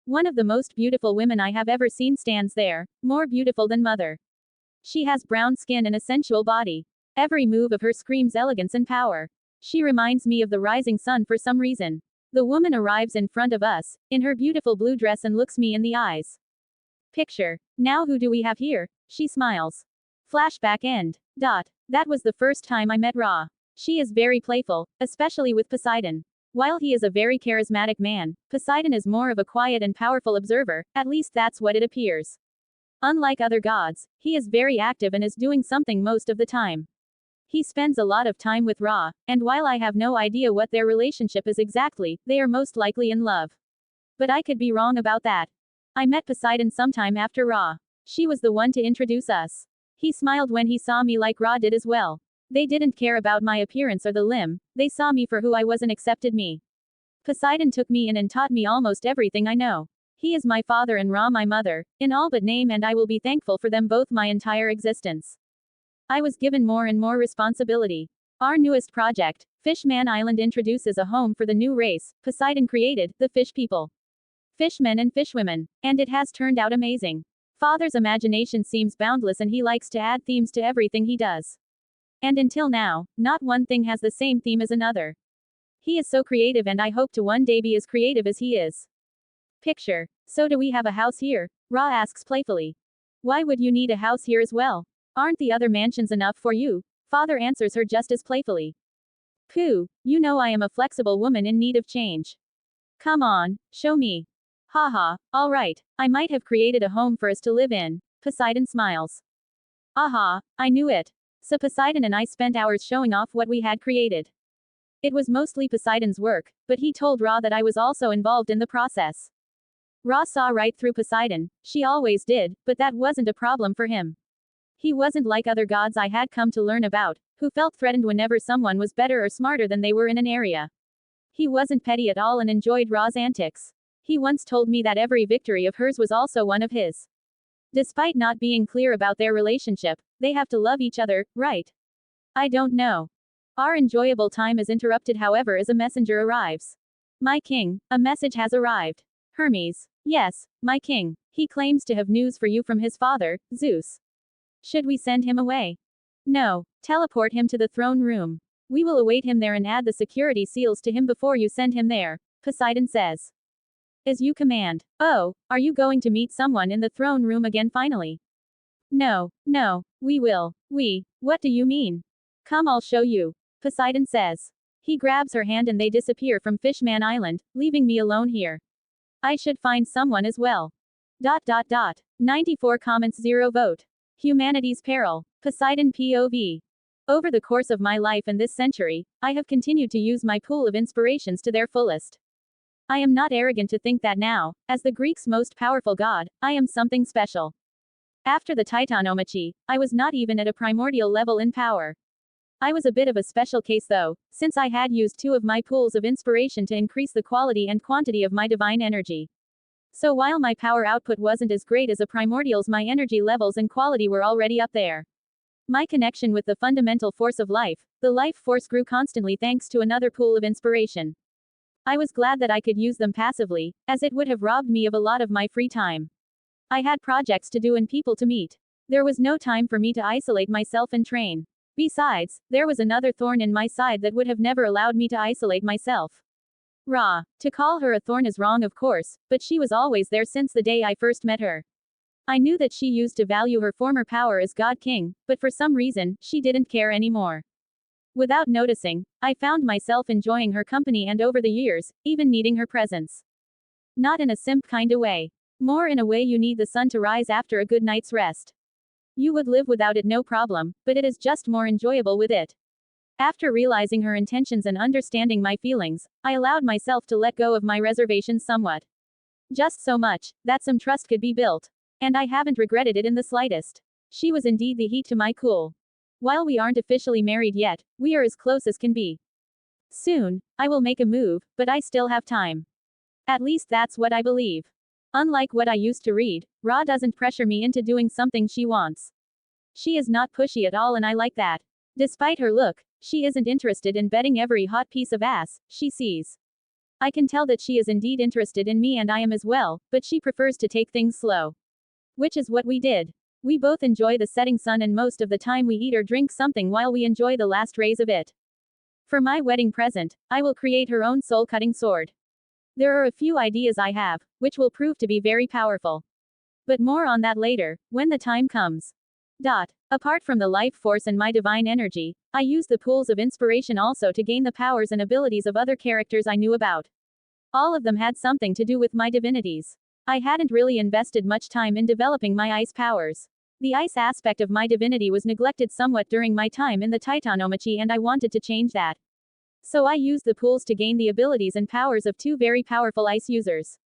One of the most beautiful women I have ever seen stands there, more beautiful than mother. She has brown skin and a sensual body. Every move of her screams elegance and power. She reminds me of the rising sun for some reason. The woman arrives in front of us, in her beautiful blue dress, and looks me in the eyes. Picture. Now who do we have here? She smiles. Flashback end. That was the first time I met Ra. She is very playful, especially with Poseidon. While he is a very charismatic man, Poseidon is more of a quiet and powerful observer, at least that's what it appears. Unlike other gods, he is very active and is doing something most of the time. He spends a lot of time with Ra, and while I have no idea what their relationship is exactly, they are most likely in love. But I could be wrong about that. I met Poseidon sometime after Ra. She was the one to introduce us. He smiled when he saw me, like Ra did as well. They didn't care about my appearance or the limb, they saw me for who I was and accepted me. Poseidon took me in and taught me almost everything I know. He is my father and Ra my mother, in all but name, and I will be thankful for them both my entire existence. I was given more and more responsibility. Our newest project, Fishman Island, introduces a home for the new race Poseidon created, the fish people. Fishmen and fishwomen. And it has turned out amazing. Father's imagination seems boundless, and he likes to add themes to everything he does. And until now, not one thing has the same theme as another. He is so creative, and I hope to one day be as creative as he is. Picture. So do we have a house here? Ra asks playfully. Why would you need a house here as well? Aren't the other mansions enough for you? Father answers her just as playfully. Pooh, you know I am a flexible woman in need of change. Come on, show me. Haha, alright, I might have created a home for us to live in. Poseidon smiles. Aha, I knew it. So Poseidon and I spent hours showing off what we had created. It was mostly Poseidon's work, but he told Ra that I was also involved in the process. Ra saw right through Poseidon, she always did, but that wasn't a problem for him. He wasn't like other gods I had come to learn about, who felt threatened whenever someone was better or smarter than they were in an area. He wasn't petty at all and enjoyed Ra's antics. He once told me that every victory of hers was also one of his. Despite not being clear about their relationship, they have to love each other, right? I don't know. Our enjoyable time is interrupted, however, as a messenger arrives. My king, a message has arrived. Hermes. Yes, my king. He claims to have news for you from his father, Zeus. Should we send him away? No. Teleport him to the throne room. We will await him there and add the security seals to him before you send him there, Poseidon says. As you command. Oh, are you going to meet someone in the throne room again finally? No, we will. What do you mean? Come, I'll show you, Poseidon says. He grabs her hand and they disappear from Fishman Island, leaving me alone here. I should find someone as well. 94 comments 0 vote. Humanity's peril. Poseidon POV. Over the course of my life and this century, I have continued to use my pool of inspirations to their fullest. I am not arrogant to think that now, as the Greeks' most powerful god, I am something special. After the Titanomachy, I was not even at a primordial level in power. I was a bit of a special case though, since I had used 2 of my pools of inspiration to increase the quality and quantity of my divine energy. So while my power output wasn't as great as a primordial's, my energy levels and quality were already up there. My connection with the fundamental force of life, the life force, grew constantly thanks to another pool of inspiration. I was glad that I could use them passively, as it would have robbed me of a lot of my free time. I had projects to do and people to meet. There was no time for me to isolate myself and train. Besides, there was another thorn in my side that would have never allowed me to isolate myself. To call her a thorn is wrong of course, but she was always there since the day I first met her. I knew that she used to value her former power as God King, but for some reason, she didn't care anymore. Without noticing, I found myself enjoying her company and over the years, even needing her presence. Not in a simp kinda way. More in a way you need the sun to rise after a good night's rest. You would live without it no problem, but it is just more enjoyable with it. After realizing her intentions and understanding my feelings, I allowed myself to let go of my reservations somewhat. Just so much, that some trust could be built. And I haven't regretted it in the slightest. She was indeed the heat to my cool. While we aren't officially married yet, we are as close as can be. Soon, I will make a move, but I still have time. At least that's what I believe. Unlike what I used to read, Ra doesn't pressure me into doing something she wants. She is not pushy at all and I like that. Despite her look, she isn't interested in betting every hot piece of ass she sees. I can tell that she is indeed interested in me and I am as well, but she prefers to take things slow. Which is what we did. We both enjoy the setting sun and most of the time we eat or drink something while we enjoy the last rays of it. For my wedding present, I will create her own soul-cutting sword. There are a few ideas I have, which will prove to be very powerful. But more on that later, when the time comes. Apart from the life force and my divine energy, I use the pools of inspiration also to gain the powers and abilities of other characters I knew about. All of them had something to do with my divinities. I hadn't really invested much time in developing my ice powers. The ice aspect of my divinity was neglected somewhat during my time in the Titanomachy and I wanted to change that. So I used the pools to gain the abilities and powers of 2 very powerful ice users.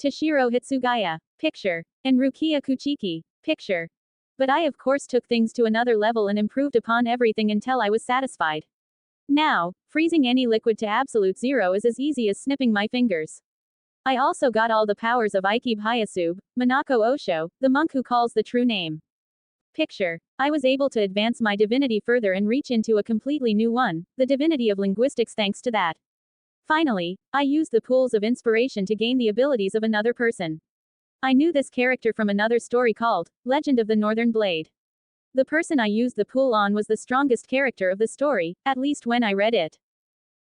Toshiro Hitsugaya. Picture. And Rukia Kuchiki. Picture. But I of course took things to another level and improved upon everything until I was satisfied. Now, freezing any liquid to absolute zero is as easy as snipping my fingers. I also got all the powers of Ikebe Hayasube, Minako Osho, the monk who calls the true name. Picture. I was able to advance my divinity further and reach into a completely new one, the divinity of linguistics thanks to that. Finally, I used the pools of inspiration to gain the abilities of another person. I knew this character from another story called Legend of the Northern Blade. The person I used the pool on was the strongest character of the story, at least when I read it.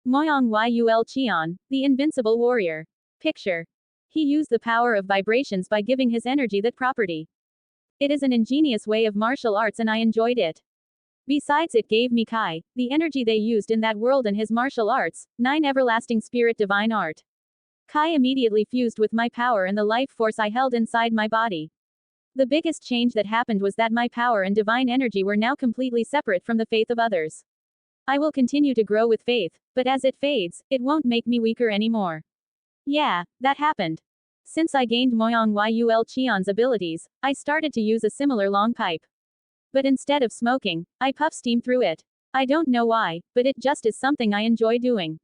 Moyang Yul Cheon, the invincible warrior. Picture. He used the power of vibrations by giving his energy that property. It is an ingenious way of martial arts and I enjoyed it. Besides, it gave me Kai, the energy they used in that world and his martial arts, 9 everlasting spirit divine art. Kai immediately fused with my power and the life force I held inside my body. The biggest change that happened was that my power and divine energy were now completely separate from the faith of others. I will continue to grow with faith, but as it fades, it won't make me weaker anymore. Yeah, that happened. Since I gained Moyang Yul Cheon's abilities, I started to use a similar long pipe. But instead of smoking, I puff steam through it. I don't know why, but it just is something I enjoy doing.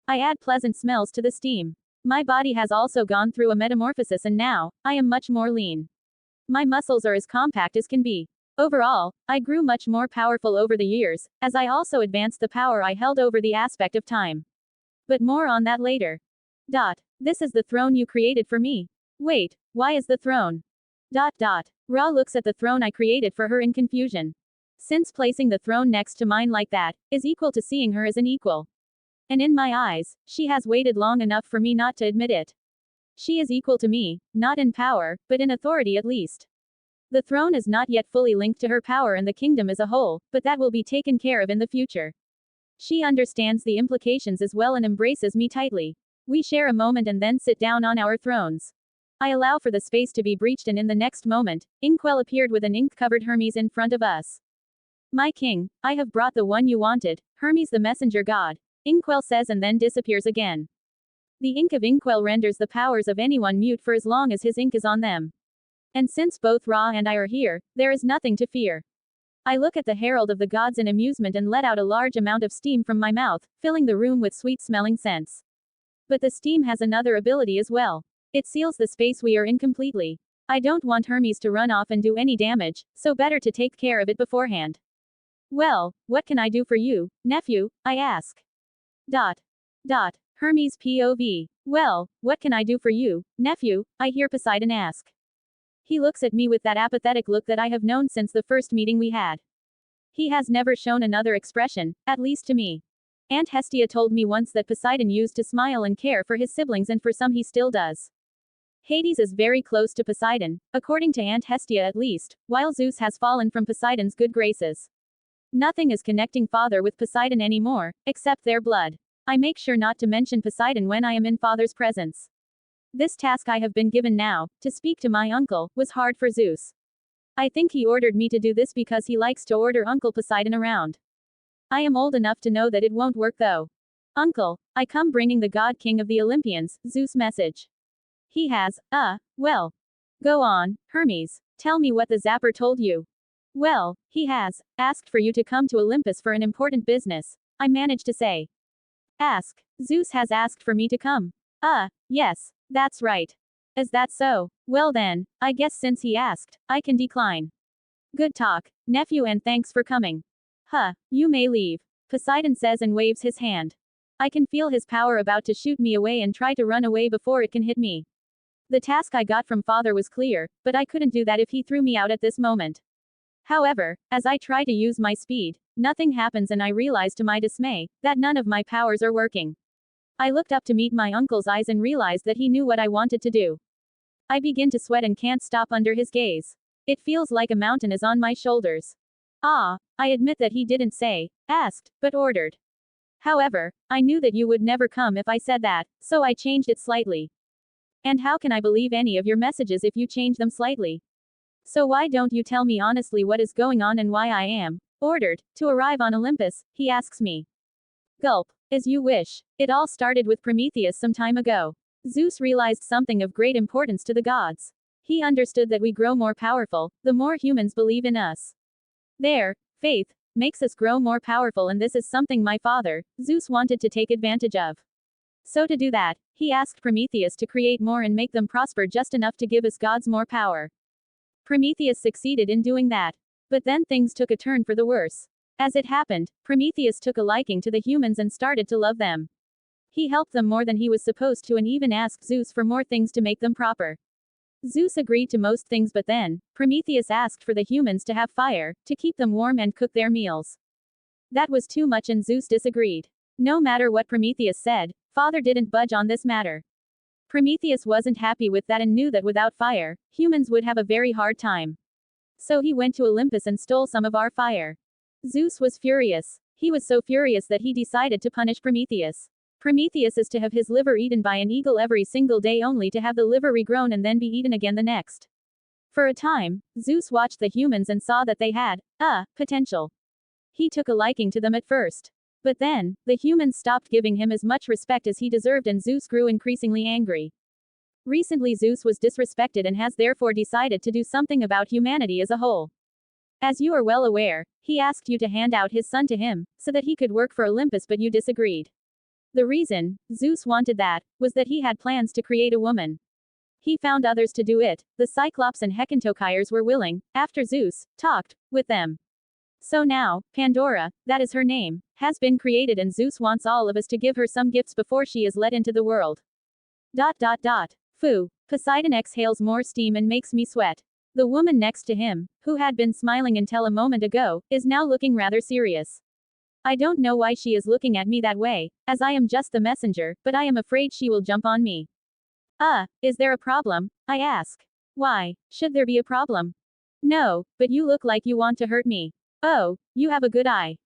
I add pleasant smells to the steam. My body has also gone through a metamorphosis and now, I am much more lean. My muscles are as compact as can be. Overall, I grew much more powerful over the years, as I also advanced the power I held over the aspect of time. But more on that later. This is the throne you created for me. Wait, why is the throne? Ra looks at the throne I created for her in confusion. since placing the throne next to mine like that is equal to seeing her as an equal. And in my eyes, she has waited long enough for me not to admit it. She is equal to me, not in power, but in authority at least. The throne is not yet fully linked to her power and the kingdom as a whole, but that will be taken care of in the future. She understands the implications as well and embraces me tightly. We share a moment and then sit down on our thrones. I allow for the space to be breached, and in the next moment, Inkwell appeared with an ink-covered Hermes in front of us. My king, I have brought the one you wanted, Hermes the messenger god, Inkwell says, and then disappears again. The ink of Inkwell renders the powers of anyone mute for as long as his ink is on them. And since both Ra and I are here, there is nothing to fear. I look at the herald of the gods in amusement and let out a large amount of steam from my mouth, filling the room with sweet-smelling scents. But the steam has another ability as well. It seals the space we are in completely. I don't want Hermes to run off and do any damage, so better to take care of it beforehand. Well, what can I do for you, nephew? I ask. Hermes POV. Well, what can I do for you, nephew? I hear Poseidon ask. He looks at me with that apathetic look that I have known since the first meeting we had. He has never shown another expression, at least to me. Aunt Hestia told me once that Poseidon used to smile and care for his siblings, and for some he still does. Hades is very close to Poseidon, according to Aunt Hestia at least, while Zeus has fallen from Poseidon's good graces. Nothing is connecting father with Poseidon anymore, except their blood. I make sure not to mention Poseidon when I am in father's presence. This task I have been given now, to speak to my uncle, was hard for Zeus. I think he ordered me to do this because he likes to order Uncle Poseidon around. I am old enough to know that it won't work though. Uncle, I come bringing the god king of the Olympians, Zeus' message. He has, well. Go on, Hermes. Tell me what the zapper told you. Well, he has asked for you to come to Olympus for an important business, I managed to say. Ask. Zeus has asked for me to come. Yes, that's right. Is that so? Well then, I guess since he asked, I can decline. Good talk, nephew, and thanks for coming. You may leave. Poseidon says and waves his hand. I can feel his power about to shoot me away and try to run away before it can hit me. The task I got from father was clear, but I couldn't do that if he threw me out at this moment. However, as I try to use my speed, nothing happens, and I realize to my dismay that none of my powers are working. I looked up to meet my uncle's eyes and realized that he knew what I wanted to do. I begin to sweat and can't stop under his gaze. It feels like a mountain is on my shoulders. I admit that he didn't say, asked, but ordered. However, I knew that you would never come if I said that, so I changed it slightly. And how can I believe any of your messages if you change them slightly? So why don't you tell me honestly what is going on and why I am ordered to arrive on Olympus, he asks me. Gulp. As you wish. It all started with Prometheus some time ago. Zeus realized something of great importance to the gods. He understood that we grow more powerful, the more humans believe in us. Their faith makes us grow more powerful, and this is something my father, Zeus, wanted to take advantage of. So to do that, he asked Prometheus to create more and make them prosper just enough to give us gods more power. Prometheus succeeded in doing that. But then things took a turn for the worse. As it happened, Prometheus took a liking to the humans and started to love them. He helped them more than he was supposed to and even asked Zeus for more things to make them proper. Zeus agreed to most things, but then, Prometheus asked for the humans to have fire, to keep them warm and cook their meals. That was too much and Zeus disagreed. No matter what Prometheus said, father didn't budge on this matter. Prometheus wasn't happy with that and knew that without fire, humans would have a very hard time. So he went to Olympus and stole some of our fire. Zeus was furious. He was so furious that he decided to punish Prometheus. Prometheus is to have his liver eaten by an eagle every single day, only to have the liver regrown and then be eaten again the next. For a time, Zeus watched the humans and saw that they had potential. He took a liking to them at first. But then, the humans stopped giving him as much respect as he deserved and Zeus grew increasingly angry. Recently Zeus was disrespected and has therefore decided to do something about humanity as a whole. As you are well aware, he asked you to hand out his son to him, so that he could work for Olympus, but you disagreed. The reason Zeus wanted that was that he had plans to create a woman. He found others to do it. The Cyclops and Hecantokyres were willing, after Zeus talked with them. So now, Pandora, that is her name, has been created and Zeus wants all of us to give her some gifts before she is let into the world. Foo. Poseidon exhales more steam and makes me sweat. The woman next to him, who had been smiling until a moment ago, is now looking rather serious. I don't know why she is looking at me that way, as I am just the messenger, but I am afraid she will jump on me. Is there a problem? I ask. Why should there be a problem? No, but you look like you want to hurt me. Oh, you have a good eye.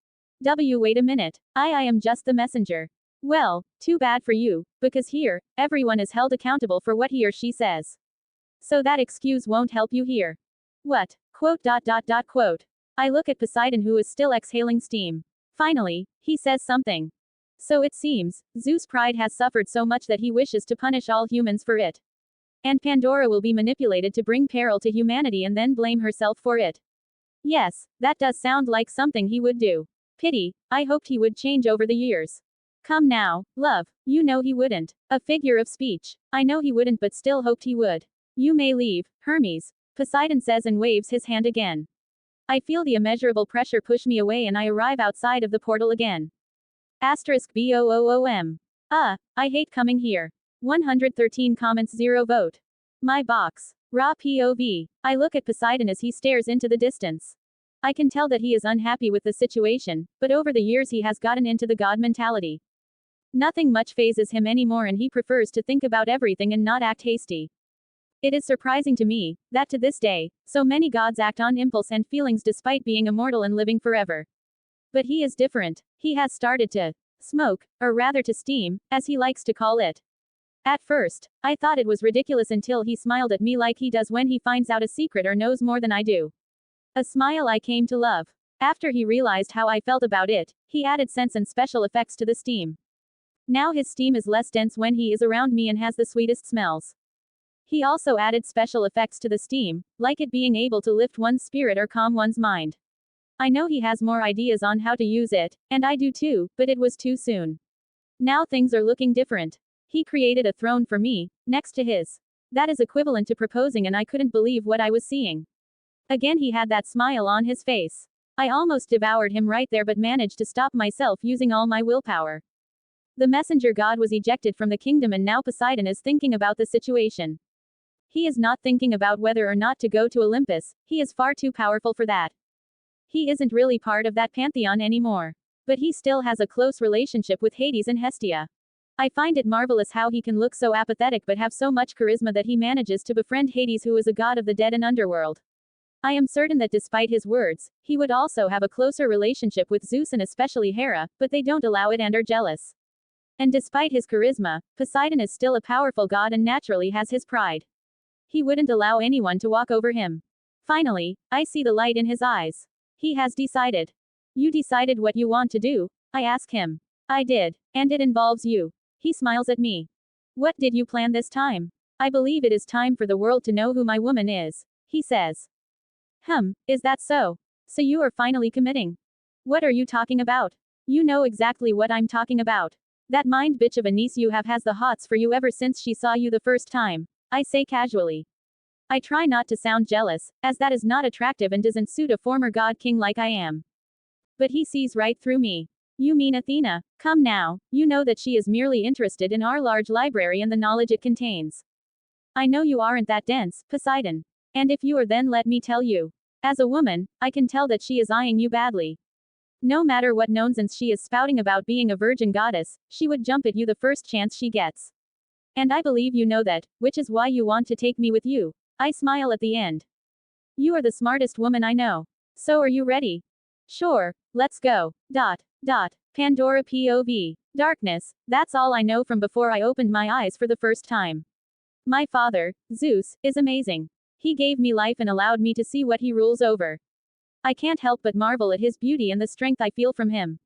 Wait a minute. I am just the messenger. Well, too bad for you, because here, everyone is held accountable for what he or she says. So that excuse won't help you here. What? Quote. I look at Poseidon, who is still exhaling steam. Finally, he says something. So it seems, Zeus' pride has suffered so much that he wishes to punish all humans for it. And Pandora will be manipulated to bring peril to humanity and then blame herself for it. Yes, that does sound like something he would do. Pity, I hoped he would change over the years. Come now, love, you know he wouldn't. A figure of speech. I know he wouldn't, but still hoped he would. You may leave, Hermes, Poseidon says and waves his hand again. I feel the immeasurable pressure push me away and I arrive outside of the portal again. *BOOOM. I hate coming here. 113 comments 0 vote. My box. Raw POV. I look at Poseidon as he stares into the distance. I can tell that he is unhappy with the situation, but over the years he has gotten into the god mentality. Nothing much phases him anymore and he prefers to think about everything and not act hasty. It is surprising to me, that to this day, so many gods act on impulse and feelings despite being immortal and living forever. But he is different. He has started to smoke, or rather to steam, as he likes to call it. At first, I thought it was ridiculous until he smiled at me like he does when he finds out a secret or knows more than I do. A smile I came to love. After he realized how I felt about it, he added scents and special effects to the steam. Now his steam is less dense when he is around me and has the sweetest smells. He also added special effects to the steam, like it being able to lift one's spirit or calm one's mind. I know he has more ideas on how to use it, and I do too, but it was too soon. Now things are looking different. He created a throne for me, next to his. That is equivalent to proposing and I couldn't believe what I was seeing. Again he had that smile on his face. I almost devoured him right there but managed to stop myself using all my willpower. The messenger god was ejected from the kingdom and now Poseidon is thinking about the situation. He is not thinking about whether or not to go to Olympus, he is far too powerful for that. He isn't really part of that pantheon anymore. But he still has a close relationship with Hades and Hestia. I find it marvelous how he can look so apathetic but have so much charisma that he manages to befriend Hades, who is a god of the dead and underworld. I am certain that despite his words, he would also have a closer relationship with Zeus and especially Hera, but they don't allow it and are jealous. And despite his charisma, Poseidon is still a powerful god and naturally has his pride. He wouldn't allow anyone to walk over him. Finally, I see the light in his eyes. He has decided. You decided what you want to do? I ask him. I did. And it involves you. He smiles at me. What did you plan this time? I believe it is time for the world to know who my woman is, he says. Is that so? So you are finally committing? What are you talking about? You know exactly what I'm talking about. That mind bitch of a niece you have has the hots for you ever since she saw you the first time, I say casually. I try not to sound jealous, as that is not attractive and doesn't suit a former god king like I am. But he sees right through me. You mean Athena? Come now, you know that she is merely interested in our large library and the knowledge it contains. I know you aren't that dense, Poseidon. And if you are, then let me tell you. As a woman, I can tell that she is eyeing you badly. No matter what nonsense she is spouting about being a virgin goddess, she would jump at you the first chance she gets. And I believe you know that, which is why you want to take me with you. I smile at the end. You are the smartest woman I know. So are you ready? Sure, let's go. Pandora POV. Darkness, that's all I know from before I opened my eyes for the first time. My father, Zeus, is amazing. He gave me life and allowed me to see what he rules over. I can't help but marvel at his beauty and the strength I feel from him.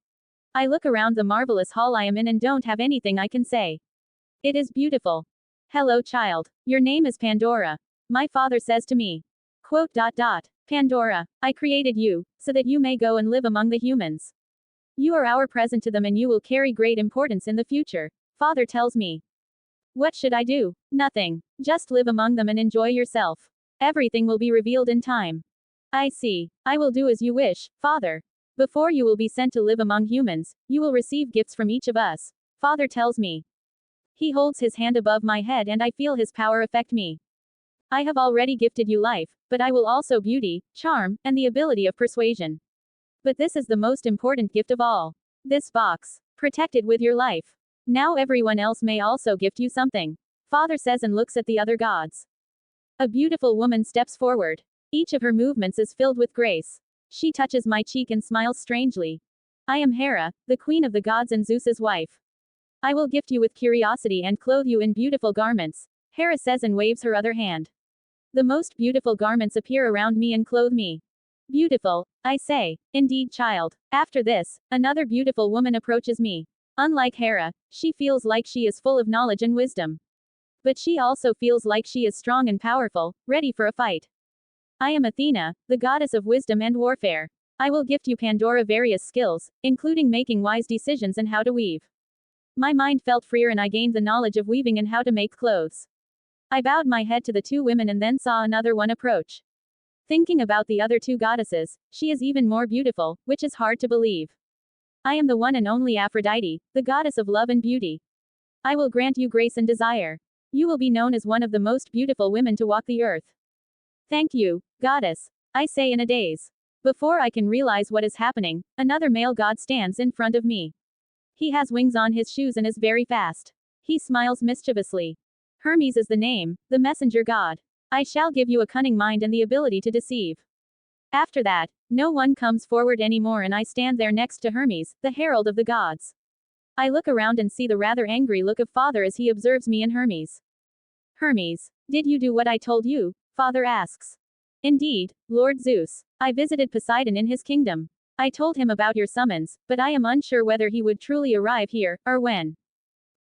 I look around the marvelous hall I am in and don't have anything I can say. It is beautiful. Hello, child. Your name is Pandora. My father says to me. Quote. Pandora, I created you, so that you may go and live among the humans. You are our present to them and you will carry great importance in the future, father tells me. What should I do? Nothing. Just live among them and enjoy yourself. Everything will be revealed in time. I see. I will do as you wish, father. Before you will be sent to live among humans, you will receive gifts from each of us, father tells me. He holds his hand above my head and I feel his power affect me. I have already gifted you life, but I will also beauty, charm, and the ability of persuasion. But this is the most important gift of all. This box. Protect it with your life. Now everyone else may also gift you something. Father says and looks at the other gods. A beautiful woman steps forward. Each of her movements is filled with grace. She touches my cheek and smiles strangely. I am Hera, the queen of the gods and Zeus's wife. I will gift you with curiosity and clothe you in beautiful garments, Hera says and waves her other hand. The most beautiful garments appear around me and clothe me. Beautiful, I say. Indeed, child. After this, another beautiful woman approaches me. Unlike Hera, she feels like she is full of knowledge and wisdom. But she also feels like she is strong and powerful, ready for a fight. I am Athena, the goddess of wisdom and warfare. I will gift you Pandora various skills, including making wise decisions and how to weave. My mind felt freer and I gained the knowledge of weaving and how to make clothes. I bowed my head to the two women and then saw another one approach. Thinking about the other two goddesses, she is even more beautiful, which is hard to believe. I am the one and only Aphrodite, the goddess of love and beauty. I will grant you grace and desire. You will be known as one of the most beautiful women to walk the earth. Thank you, goddess, I say in a daze. Before I can realize what is happening, another male god stands in front of me. He has wings on his shoes and is very fast. He smiles mischievously. Hermes is the name, the messenger god. I shall give you a cunning mind and the ability to deceive. After that, no one comes forward anymore and I stand there next to Hermes, the herald of the gods. I look around and see the rather angry look of Father as he observes me and Hermes. Hermes, did you do what I told you? Father asks. Indeed, Lord Zeus. I visited Poseidon in his kingdom. I told him about your summons, but I am unsure whether he would truly arrive here, or when.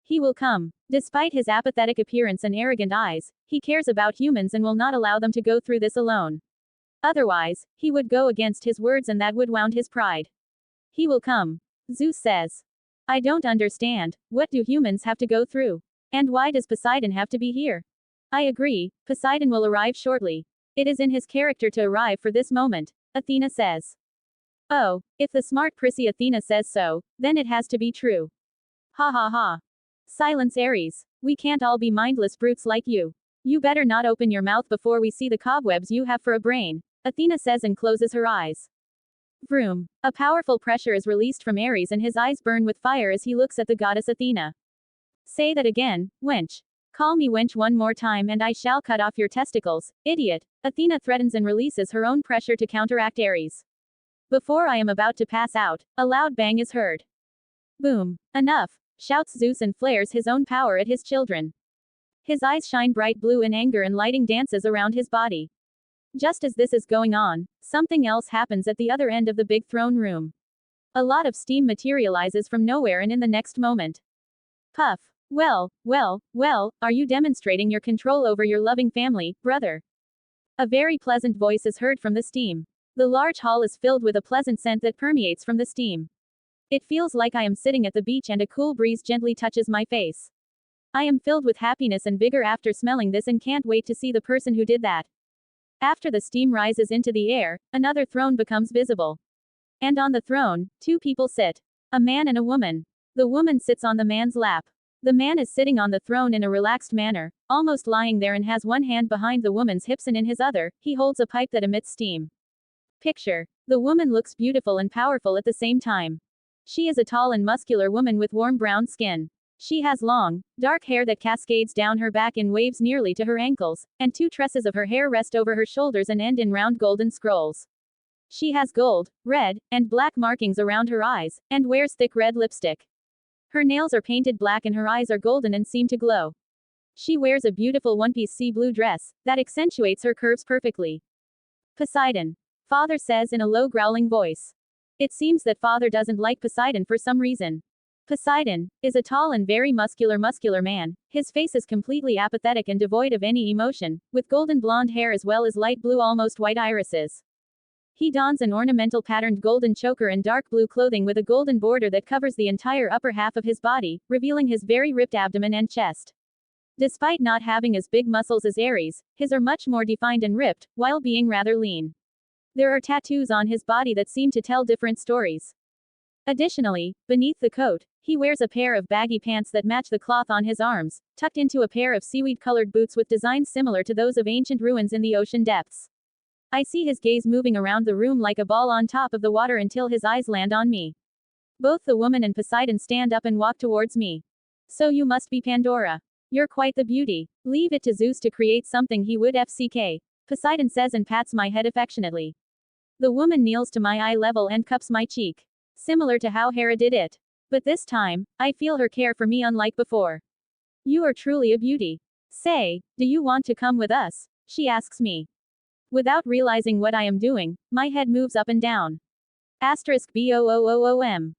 He will come. Despite his apathetic appearance and arrogant eyes, he cares about humans and will not allow them to go through this alone. Otherwise, he would go against his words and that would wound his pride. He will come. Zeus says. I don't understand, what do humans have to go through? And why does Poseidon have to be here? I agree, Poseidon will arrive shortly. It is in his character to arrive for this moment, Athena says. Oh, if the smart prissy Athena says so, then it has to be true. Ha ha ha. Silence Ares. We can't all be mindless brutes like you. You better not open your mouth before we see the cobwebs you have for a brain, Athena says and closes her eyes. Vroom. A powerful pressure is released from Ares and his eyes burn with fire as he looks at the goddess Athena. Say that again, wench. Call me wench one more time and I shall cut off your testicles, idiot, Athena threatens and releases her own pressure to counteract Ares. Before I am about to pass out, a loud bang is heard. Boom. Enough, shouts Zeus and flares his own power at his children. His eyes shine bright blue in anger and lighting dances around his body. Just as this is going on, something else happens at the other end of the big throne room. A lot of steam materializes from nowhere and in the next moment. Puff. Well, are you demonstrating your control over your loving family, brother? A very pleasant voice is heard from the steam. The large hall is filled with a pleasant scent that permeates from the steam. It feels like I am sitting at the beach and a cool breeze gently touches my face. I am filled with happiness and vigor after smelling this and can't wait to see the person who did that. After the steam rises into the air, another throne becomes visible. And on the throne, two people sit. A man and a woman. The woman sits on the man's lap. The man is sitting on the throne in a relaxed manner, almost lying there and has one hand behind the woman's hips and in his other, he holds a pipe that emits steam. Picture. The woman looks beautiful and powerful at the same time. She is a tall and muscular woman with warm brown skin. She has long, dark hair that cascades down her back in waves nearly to her ankles, and two tresses of her hair rest over her shoulders and end in round golden scrolls. She has gold, red, and black markings around her eyes, and wears thick red lipstick. Her nails are painted black and her eyes are golden and seem to glow. She wears a beautiful one-piece sea blue dress, that accentuates her curves perfectly. Poseidon. Father says in a low growling voice. It seems that Father doesn't like Poseidon for some reason. Poseidon is a tall and very muscular man. His face is completely apathetic and devoid of any emotion, with golden blonde hair as well as light blue almost white irises. He dons an ornamental patterned golden choker and dark blue clothing with a golden border that covers the entire upper half of his body, revealing his very ripped abdomen and chest. Despite not having as big muscles as Ares, his are much more defined and ripped, while being rather lean. There are tattoos on his body that seem to tell different stories. Additionally, beneath the coat, he wears a pair of baggy pants that match the cloth on his arms, tucked into a pair of seaweed-colored boots with designs similar to those of ancient ruins in the ocean depths. I see his gaze moving around the room like a ball on top of the water until his eyes land on me. Both the woman and Poseidon stand up and walk towards me. So you must be Pandora. You're quite the beauty. Leave it to Zeus to create something he would FCK. Poseidon says and pats my head affectionately. The woman kneels to my eye level and cups my cheek. Similar to how Hera did it. But this time, I feel her care for me unlike before. You are truly a beauty. Say, do you want to come with us? She asks me. Without realizing what I am doing, my head moves up and down. *BOOOOM